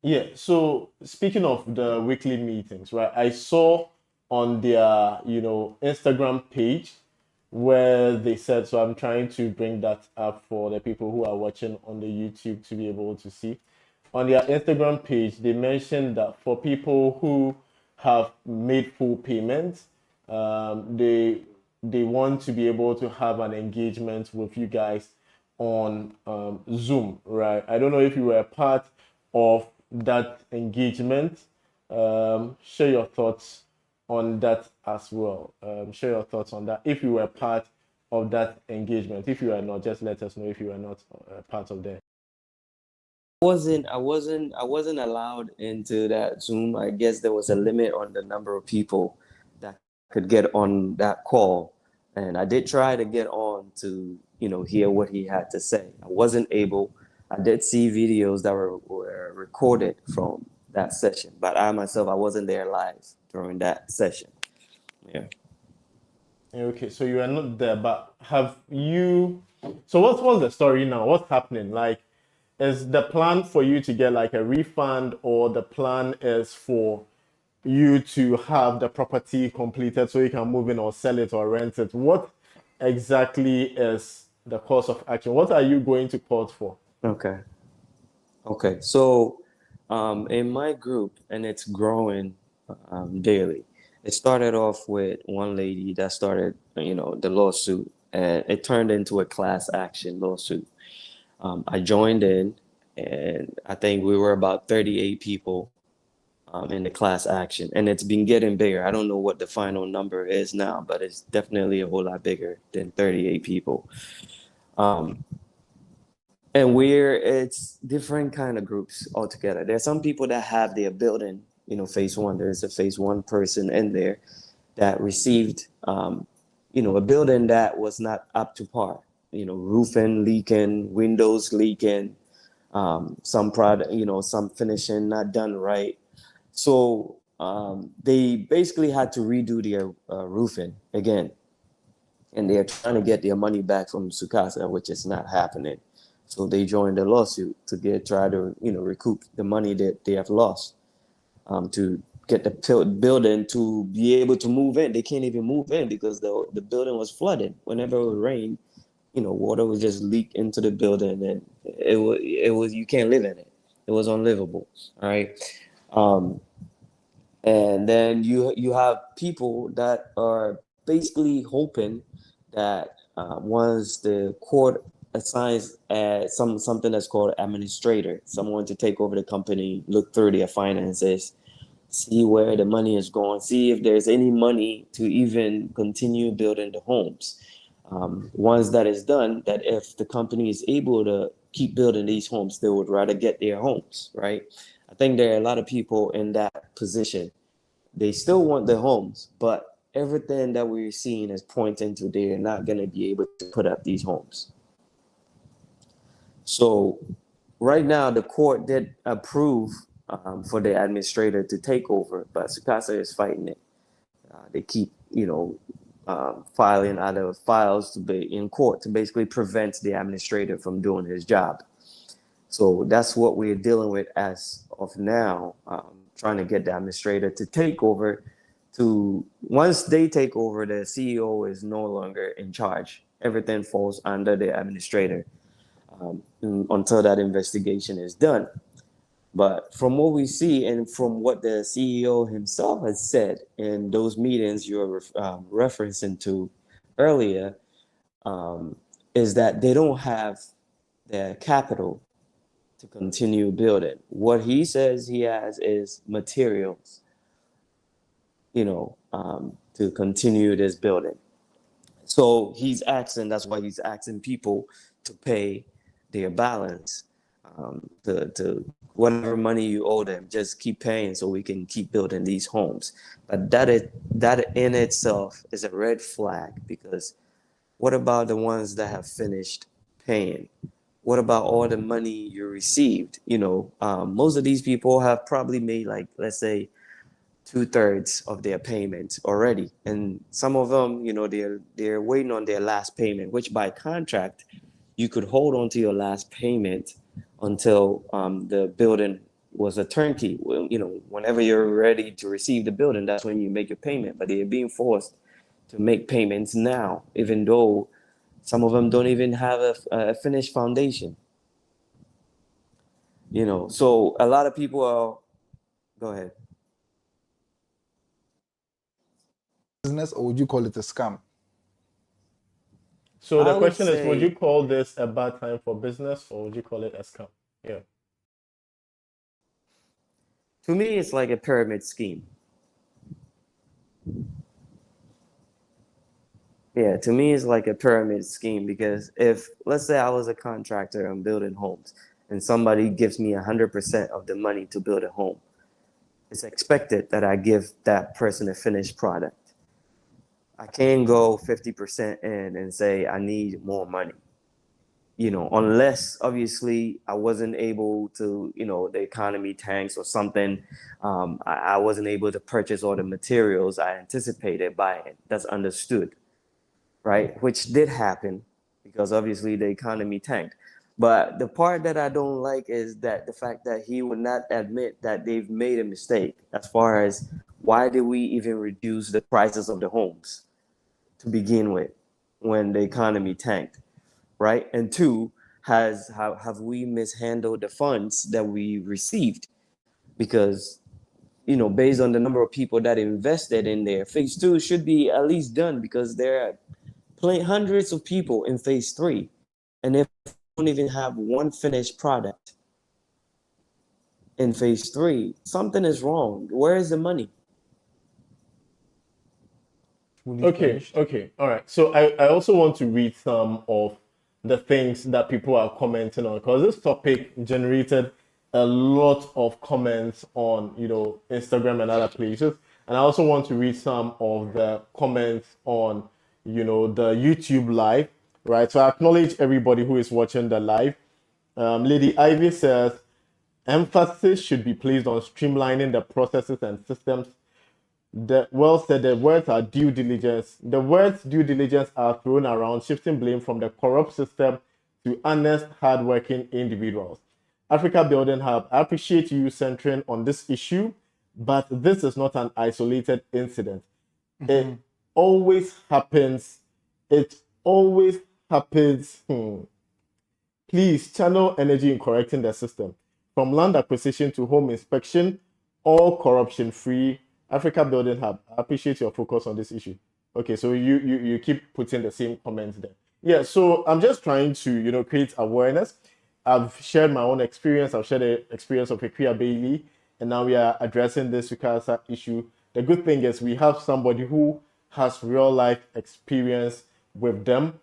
Yeah, so speaking of the weekly meetings, right? I saw on their, Instagram page where they said, so I'm trying to bring that up for the people who are watching on the YouTube to be able to see. On their Instagram page, they mentioned that for people who have made full payments, they want to be able to have an engagement with you guys on Zoom, right? I don't know if you were a part of that engagement. Share your thoughts on that as well. Share your thoughts on that if you were part of that engagement? If you are not, just let us know if you are not part of that. I wasn't allowed into that Zoom. I guess there was a limit on the number of people that could get on that call. And I did try to get on to, hear what he had to say. I wasn't able. I did see videos that were recorded from that session, but I myself, I wasn't there live during that session. Yeah. Okay, so you are not there, but have you? So what's the story now? What's happening? Like, is the plan for you to get like a refund, or the plan is for you to have the property completed so you can move in or sell it or rent it? What exactly is the course of action? What are you going to court for? Okay. Okay. So, in my group, and it's growing daily. It started off with one lady that started, the lawsuit, and it turned into a class action lawsuit. I joined in, and I think we were about 38 people in the class action, and it's been getting bigger. I don't know what the final number is now, but it's definitely a whole lot bigger than 38 people. Um, and it's different kind of groups altogether. There are some people that have their building, phase one. There's a phase one person in there that received, a building that was not up to par. Roofing leaking, windows leaking, some product, some finishing not done right. So they basically had to redo their roofing again, and they're trying to get their money back from Sucasa, which is not happening. So they joined a lawsuit to try to recoup the money that they have lost, to get the building to be able to move in. They can't even move in because the building was flooded. Whenever it would rain, water would just leak into the building, and it was you can't live in it. It was unlivable. All right. Um, and then you have people that are basically hoping that once the court assigns something that's called administrator, someone to take over the company, look through their finances, see where the money is going, see if there's any money to even continue building the homes. Once that is done, that if the company is able to keep building these homes, they would rather get their homes, right? I think there are a lot of people in that position. They still want their homes, but everything that we're seeing is pointing to they're not going to be able to put up these homes. So right now, the court did approve for the administrator to take over, but Sucasa is fighting it. They keep, filing other files to be in court to basically prevent the administrator from doing his job. So that's what we're dealing with as of now, trying to get the administrator to take over. Once they take over, the CEO is no longer in charge. Everything falls under the administrator until that investigation is done. But from what we see and from what the CEO himself has said in those meetings you're referencing to earlier, is that they don't have the capital to continue building. What he says he has is materials, to continue this building. So that's why he's asking people to pay their balance, to whatever money you owe them, just keep paying so we can keep building these homes. But that in itself is a red flag, because what about the ones that have finished paying? What about all the money you received? Most of these people have probably made, like, let's say, 2/3 of their payment already, and some of them, they're waiting on their last payment, which by contract you could hold on to your last payment until the building was a turnkey. Well, whenever you're ready to receive the building, that's when you make your payment. But they're being forced to make payments now, even though some of them don't even have a finished foundation. So a lot of people are. Go ahead. Business, or would you call it a scam? So the I would question is, would you say, call this a bad time for business, or would you call it a scam? Yeah. to me, it's like a pyramid scheme. Yeah, to me, it's like a pyramid scheme because if, let's say, I was a contractor and building homes, and somebody gives me 100% of the money to build a home, it's expected that I give that person a finished product. I can't go 50% in and say I need more money, unless obviously I wasn't able to, the economy tanks or something. I wasn't able to purchase all the materials I anticipated buying. That's understood, right? Which did happen because obviously the economy tanked. But the part that I don't like is that the fact that he would not admit that they've made a mistake as far as why did we even reduce the prices of the homes to begin with when the economy tanked, right? And two, have we mishandled the funds that we received? Because based on the number of people that invested in there, phase two should be at least done because there are hundreds of people in phase three, and if we don't even have one finished product in phase three, something is wrong. Where is the money? Fully Okay, furnished. okay, all right. So I also want to read some of the things that people are commenting on because this topic generated a lot of comments on, Instagram and other places. And I also want to read some of the comments on, the YouTube live, right? So I acknowledge everybody who is watching the live. Lady Ivy says, emphasis should be placed on streamlining the processes and systems. Well said, the words are due diligence. The words due diligence are thrown around, shifting blame from the corrupt system to honest, hardworking individuals. Africa Building Hub, I appreciate you centering on this issue, but this is not an isolated incident. It always happens. It always happens. Please channel energy in correcting the system. From land acquisition to home inspection, all corruption free. Africa Building Hub, I appreciate your focus on this issue. Okay, so you keep putting the same comments there. Yeah, so I'm just trying to, create awareness. I've shared my own experience. I've shared the experience of Equia Bailey, and now we are addressing this Sucasa issue. The good thing is we have somebody who has real life experience with them.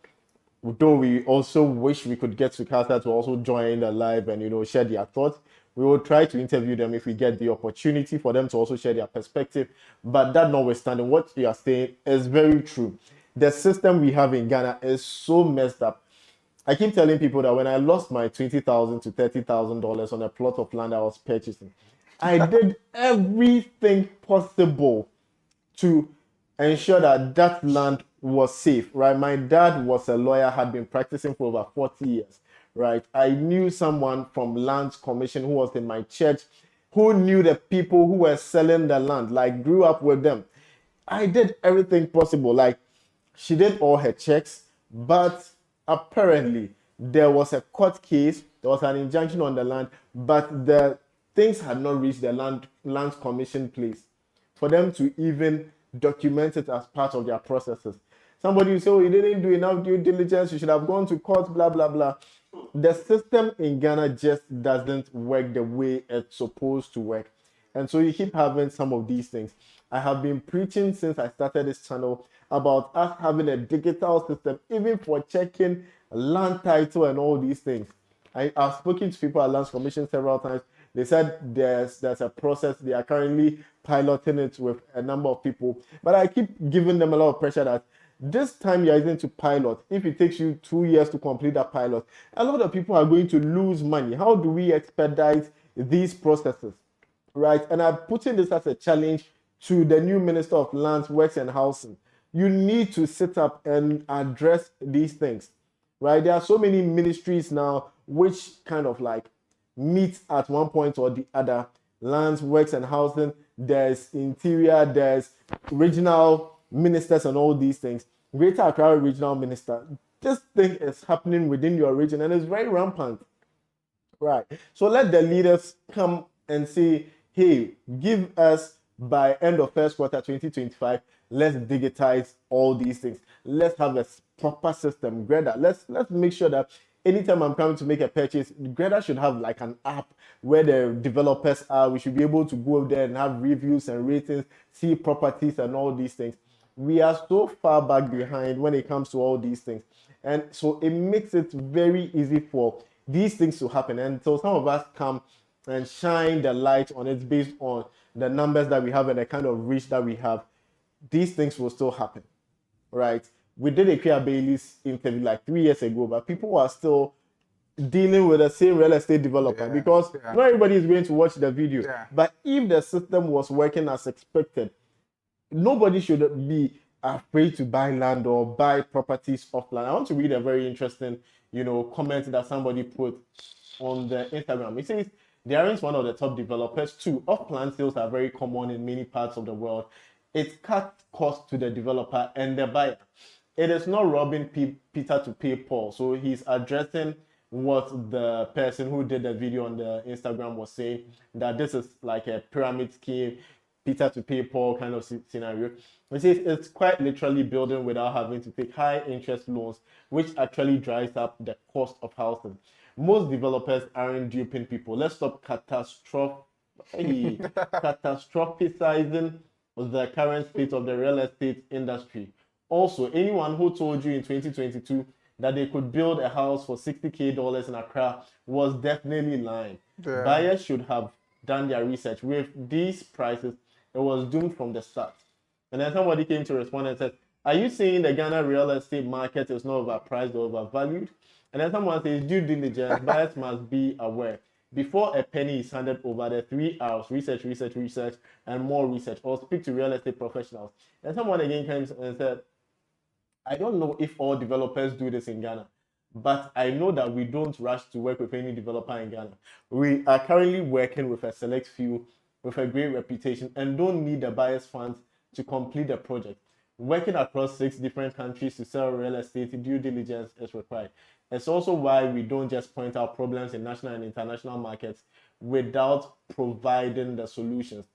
Though we also wish we could get Sucasa to also join the live and share their thoughts. We will try to interview them if we get the opportunity for them to also share their perspective. But that notwithstanding, what you are saying is very true. The system we have in Ghana is so messed up. I keep telling people that when I lost my $20,000 to $30,000 on a plot of land I was purchasing, I did everything possible to ensure that that land was safe, right? My dad was a lawyer, had been practicing for over 40 years, right? I knew someone from Lands Commission who was in my church, who knew the people who were selling the land, like grew up with them. I did everything possible. Like, she did all her checks, but apparently there was a court case, there was an injunction on the land, but the things had not reached the Lands Commission place for them to even document it as part of their processes. Somebody will say, oh, you didn't do enough due diligence, you should have gone to court, blah, blah, blah. The system in Ghana just doesn't work the way it's supposed to work. And so you keep having some of these things. I have been preaching since I started this channel about us having a digital system, even for checking land title and all these things. I've spoken to people at Lands Commission several times. They said there's a process. They are currently piloting it with a number of people. But I keep giving them a lot of pressure that this time you're going to pilot. If it takes you 2 years to complete that pilot, a lot of people are going to lose money. How do we expedite these processes? Right? And I'm putting this as a challenge to the new Minister of Lands, Works and Housing. You need to sit up and address these things. Right? There are so many ministries now which kind of like meet at one point or the other. Lands, Works and Housing, there's Interior, there's regional ministers and all these things. Greater Accra Regional Minister. This thing is happening within your region and it's very rampant. Right. So let the leaders come and say, hey, give us by end of first quarter 2025, let's digitize all these things. Let's have a proper system. Greta, let's make sure that anytime I'm coming to make a purchase, Greta should have like an app where the developers are. We should be able to go there and have reviews and ratings, see properties and all these things. we are so far back behind when it comes to all these things. And so it makes it very easy for these things to happen. And so some of us come and shine the light on it based on the numbers that we have and the kind of reach that we have. These things will still happen, right? We did a Kia Bailey's interview like 3 years ago, but people are still dealing with the same real estate developer because not everybody is going to watch the video. But if the system was working as expected, nobody should be afraid to buy land or buy properties off land. I want to read a very interesting, comment that somebody put on the Instagram. It says, Darren is one of the top developers too. Off-plan sales are very common in many parts of the world. It cuts costs to the developer and the buyer. It is not robbing Peter to pay Paul. So he's addressing what the person who did the video on the Instagram was saying, that this is like a pyramid scheme, Peter to pay Paul kind of scenario. It says it's quite literally building without having to take high interest loans, which actually drives up the cost of housing. Most developers aren't duping people. Let's stop catastrophizing the current state of the real estate industry. Also, anyone who told you in 2022 that they could build a house for $60,000 in Accra was definitely lying. Yeah. Buyers should have done their research. With these prices, it was doomed from the start. And then somebody came to respond and said, are you saying the Ghana real estate market is not overpriced or overvalued? And then someone says, due diligence, buyers must be aware. Before a penny is handed over, the 3 hours, research, and more research, or speak to real estate professionals. And someone again came and said, I don't know if all developers do this in Ghana, but I know that we don't rush to work with any developer in Ghana. We are currently working with a select few with a great reputation and don't need the buyer's funds to complete the project. Working across 6 different countries to sell real estate, due diligence is required. It's also why we don't just point out problems in national and international markets without providing the solutions.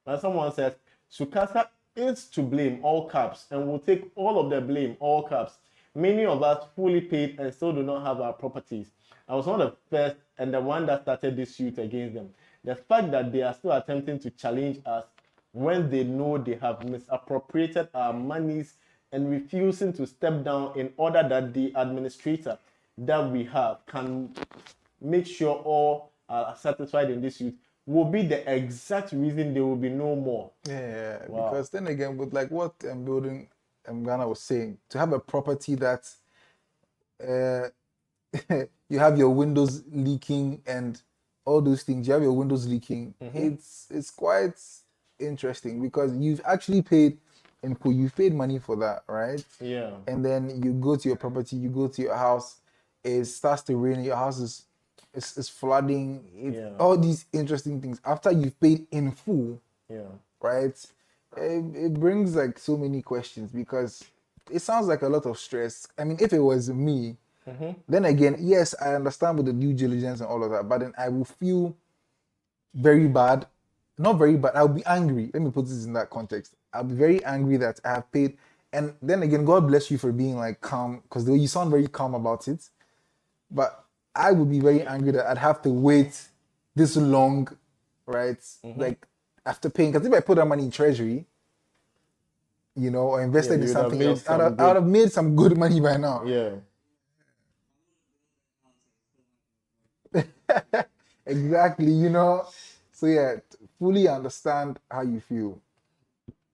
As someone says, Sucasa is to blame, all caps, and will take all of the blame, all caps. Many of us fully paid and still do not have our properties. I was one of the first and the one that started this suit against them. The fact that they are still attempting to challenge us when they know they have misappropriated our monies and refusing to step down in order that the administrator that we have can make sure all are satisfied in this suit will be the exact reason there will be no more. Yeah, wow. Because then again, with like what building Ghana was saying, to have a property that you have your windows leaking and all those things, you have your windows leaking, it's quite interesting because you've actually paid you've paid money for that, right? Yeah. And then you go to your property, you go to your house, it starts to rain, your house is flooding, all these interesting things. After you've paid in full, right? It brings like so many questions because it sounds like a lot of stress. I mean, if it was me, then again, yes, I understand with the due diligence and all of that, but then I will feel very bad. Not very bad, I'll be angry. Let me put this in that context. I'll be very angry that I have paid. And then again, God bless you for being like calm, because you sound very calm about it. But I would be very angry that I'd have to wait this long, right? Like after paying, because if I put that money in treasury, or invested in something else, I'd have made some good money by now. Yeah. Exactly, So yeah, fully understand how you feel.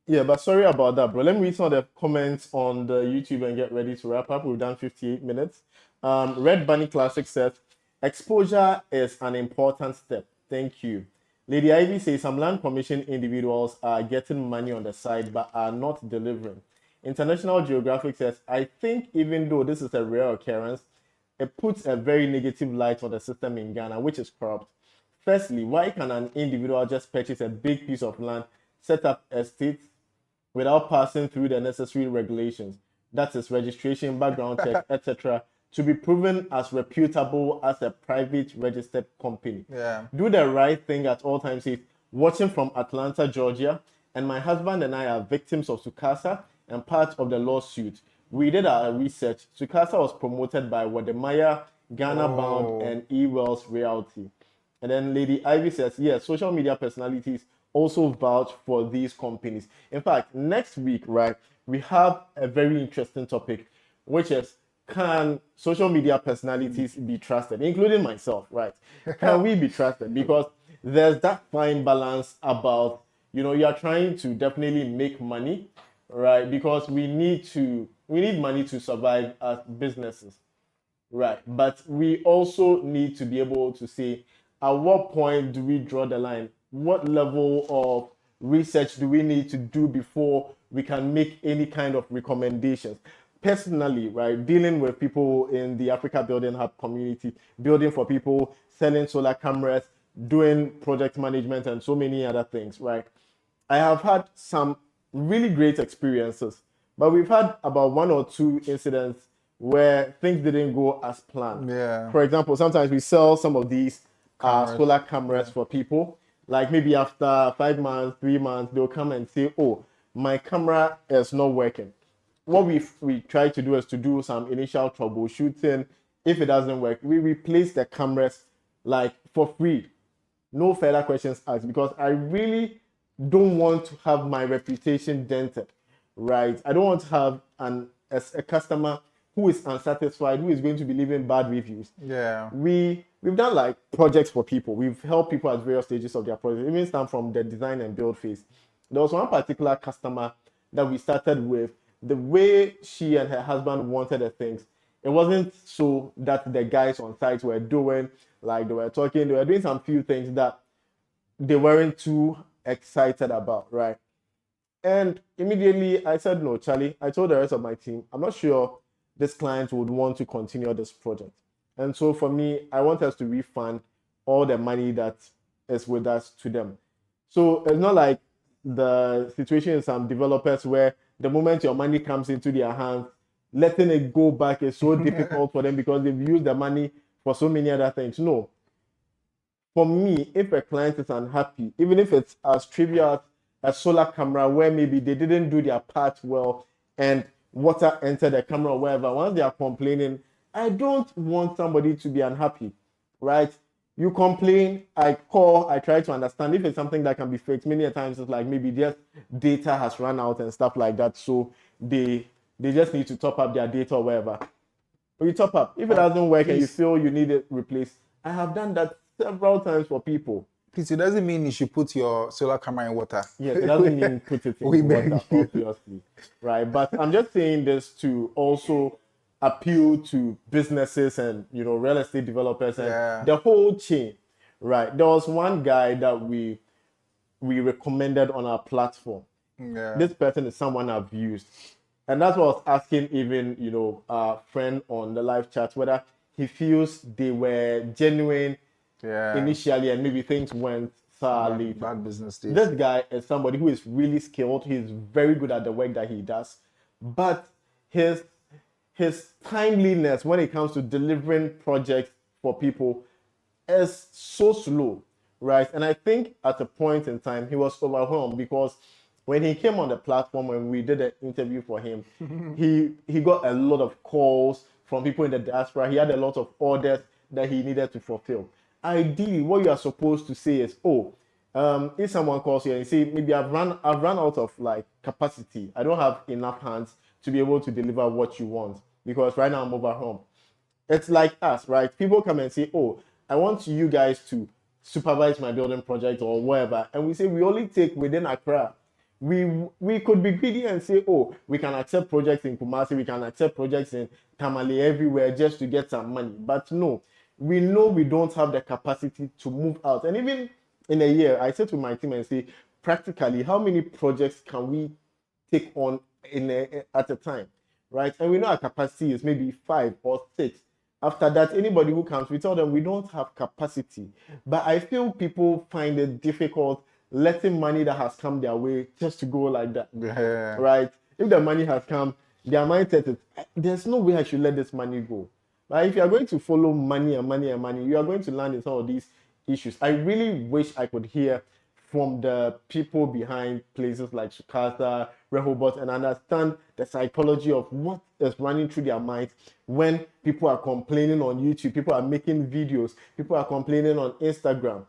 Yeah, but sorry about that, bro. Let me read some of the comments on the YouTube and get ready to wrap up. We've done 58 minutes. Red Bunny Classic says, exposure is an important step. Thank you. Lady Ivy says, some land commission individuals are getting money on the side but are not delivering. International Geographic says, I think even though this is a rare occurrence, it puts a very negative light on the system in Ghana, which is corrupt. Firstly, why can an individual just purchase a big piece of land, set up estates without passing through the necessary regulations, that is registration, background check, etc., to be proven as reputable as a private registered company? Yeah. Do the right thing at all times. Says, watching from Atlanta, Georgia, and my husband and I are victims of Sucasa and part of the lawsuit. We did our research. Sucasa was promoted by Wademaya, Ghana Bound, and E-Wells Realty. And then Lady Ivy says, yes, social media personalities also vouch for these companies. In fact, next week, right, we have a very interesting topic, which is, can social media personalities be trusted, including myself, right? Can we be trusted? Because there's that fine balance about, you are trying to definitely make money, right? Because we need money to survive as businesses. Right. But we also need to be able to say, at what point do we draw the line? What level of research do we need to do before we can make any kind of recommendations? Personally, right, dealing with people in the Africa Building Hub community, building for people, selling solar cameras, doing project management, and so many other things, right? I have had some really great experiences, but we've had about one or two incidents where things didn't go as planned. Yeah. For example, sometimes we sell some of these Cameras. solar cameras for people. Like maybe after 5 months, 3 months, they'll come and say, "Oh, my camera is not working." What we try to do is to do some initial troubleshooting. If it doesn't work, we replace the cameras like for free, no further questions asked, because I really don't want to have my reputation dented, right? I don't want to have a customer who is unsatisfied, who is going to be leaving bad reviews. Yeah. We've done like projects for people. We've helped people at various stages of their project, even start from the design and build phase. There was one particular customer that we started with. The way she and her husband wanted the things, it wasn't so that the guys on site were doing, like they were talking, they were doing some few things that they weren't too excited about, right? And immediately I said, no, Charlie, I told the rest of my team, I'm not sure this client would want to continue this project. And so for me, I want us to refund all the money that is with us to them. So it's not like the situation in some developers where the moment your money comes into their hands, letting it go back is so difficult for them because they've used the money for so many other things. No. For me, if a client is unhappy, even if it's as trivial as a solar camera where maybe they didn't do their part well and water entered the camera or wherever, once they are complaining, I don't want somebody to be unhappy, right? You complain, I call, I try to understand. If it's something that can be fixed, many times it's like maybe just data has run out and stuff like that, so they just need to top up their data or whatever. You top up. If it doesn't work and you feel you need it replaced, I have done that several times for people. Please, it doesn't mean you should put your solar camera in water. Yes, it doesn't mean put it in We water, beg you. obviously, right? But I'm just saying this to also appeal to businesses and real estate developers and the whole chain, right? There was one guy that we recommended on our platform. Yeah. This person is someone I've used, and that's what I was asking even our friend on the live chat whether he feels they were genuine initially and maybe things went sourly. Bad business days. This guy is somebody who is really skilled. He's very good at the work that he does, but his timeliness when it comes to delivering projects for people is so slow, right? And I think at a point in time he was overwhelmed because when he came on the platform and we did an interview for him, he got a lot of calls from people in the diaspora. He had a lot of orders that he needed to fulfill. Ideally, what you are supposed to say is, if someone calls you and you say, maybe I've run out of like capacity. I don't have enough hands to be able to deliver what you want because right now I'm overwhelmed. It's like us, right? People come and say, I want you guys to supervise my building project or whatever. And we say we only take within Accra. We could be greedy and say, we can accept projects in Kumasi, we can accept projects in Tamale, everywhere just to get some money. But no, we know we don't have the capacity to move out. And even in a year, I said to my team and say, practically, how many projects can we take on at a time, right? And we know our capacity is maybe 5 or 6. After that, anybody who comes, we tell them we don't have capacity. But I feel people find it difficult letting money that has come their way just to go like that, right? If the money has come, their mindset is, there's no way I should let this money go. Right? If you are going to follow money and money and money, you are going to land in some of these issues. I really wish I could hear from the people behind places like Sucasa, Rehoboth, and understand the psychology of what is running through their minds when people are complaining on YouTube, people are making videos, people are complaining on Instagram.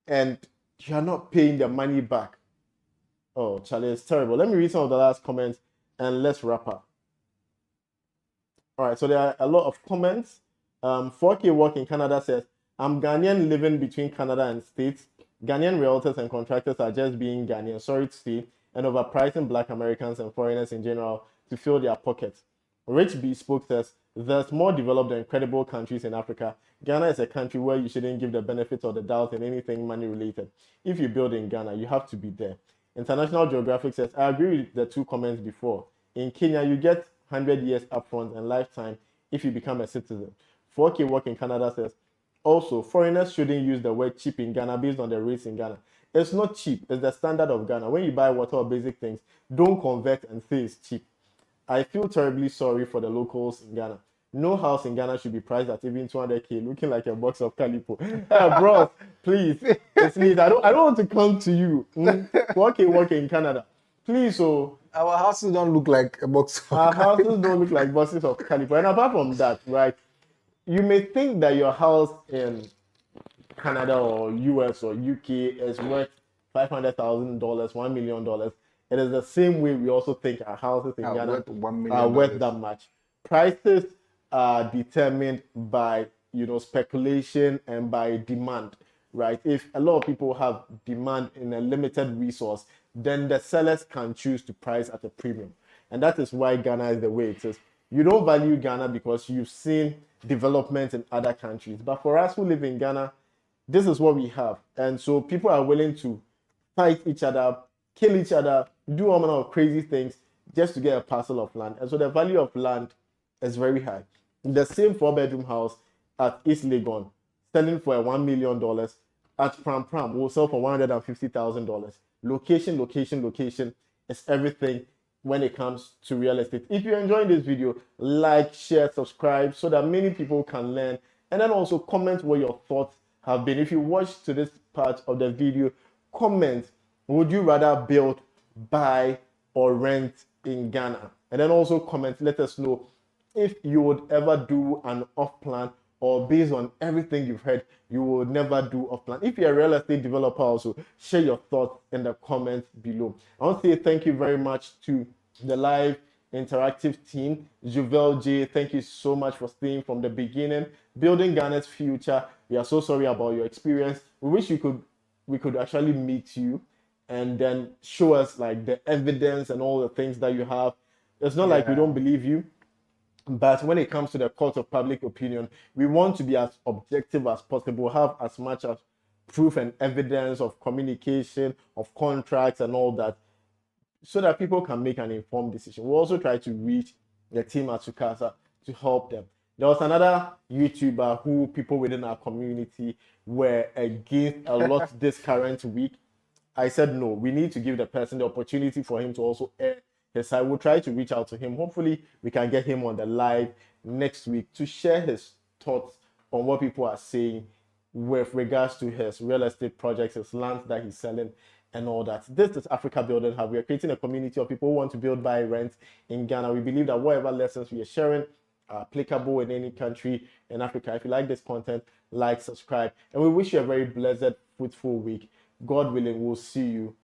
And you are not paying the money back. Oh, Charlie, it's terrible. Let me read some of the last comments and let's wrap up. All right, so there are a lot of comments. 4K Work in Canada says, I'm Ghanaian living between Canada and States. Ghanaian realtors and contractors are just being Ghanaian, sorry to say, and overpricing Black Americans and foreigners in general to fill their pockets. Rich Bespoke says, there's more developed and credible countries in Africa. Ghana is a country where you shouldn't give the benefit of the doubt in anything money related. If you build in Ghana, you have to be there. International Geographic says, I agree with the two comments before. In Kenya, you get 100 years upfront and lifetime if you become a citizen. 4K Work in Canada says, also, foreigners shouldn't use the word cheap in Ghana based on the rates in Ghana. It's not cheap, it's the standard of Ghana. When you buy water or basic things, don't convert and say it's cheap. I feel terribly sorry for the locals in Ghana. No house in Ghana should be priced at even 200K, looking like a box of Calipo. Bros, please, it's me. I don't want to come to you. 4K Work in Canada. Please, so Our houses don't look like a box of our houses don't look like boxes of Calipo. And apart from that, right, you may think that your house in Canada or US or UK is worth $500,000, $1 million. It is the same way we also think our houses in Ghana worth $1 million. are worth that much. Prices are determined by speculation and by demand, right? If a lot of people have demand in a limited resource, then the sellers can choose to price at a premium. And that is why Ghana is the way it is. You don't value Ghana because you've seen development in other countries. But for us who live in Ghana, this is what we have. And so people are willing to fight each other, kill each other, do all manner of crazy things just to get a parcel of land. And so the value of land is very high. The same 4-bedroom house at East Legon, selling for $1 million, at Pram Pram will sell for $150,000. Location, location, location is everything when it comes to real estate. If you're enjoying this video, like, share, subscribe so that many people can learn, and then also comment what your thoughts have been. If you watched to this part of the video, comment, would you rather build, buy, or rent in Ghana? And then also comment, let us know if you would ever do an off plan, or based on everything you've heard, you would never do off plan. If you're a real estate developer also, share your thoughts in the comments below. I want to say thank you very much to the live interactive team. Juvel J, thank you so much for staying from the beginning. Building Ghana's future. We are so sorry about your experience. We wish we could actually meet you and then show us like the evidence and all the things that you have. It's not like we don't believe you. But when it comes to the court of public opinion, we want to be as objective as possible, have as much as proof and evidence of communication, of contracts and all that, so that people can make an informed decision. We'll also try to reach the team at Sucasa to help them. There was another YouTuber who people within our community were against a lot this current week. I said, no, we need to give the person the opportunity for him to also air. Yes, I will try to reach out to him. Hopefully, we can get him on the live next week to share his thoughts on what people are saying with regards to his real estate projects, his land that he's selling, and all that. This is Africa Building Hub. We are creating a community of people who want to build, buy, rent in Ghana. We believe that whatever lessons we are sharing are applicable in any country in Africa. If you like this content, like, subscribe, and we wish you a very blessed, fruitful week. God willing, we'll see you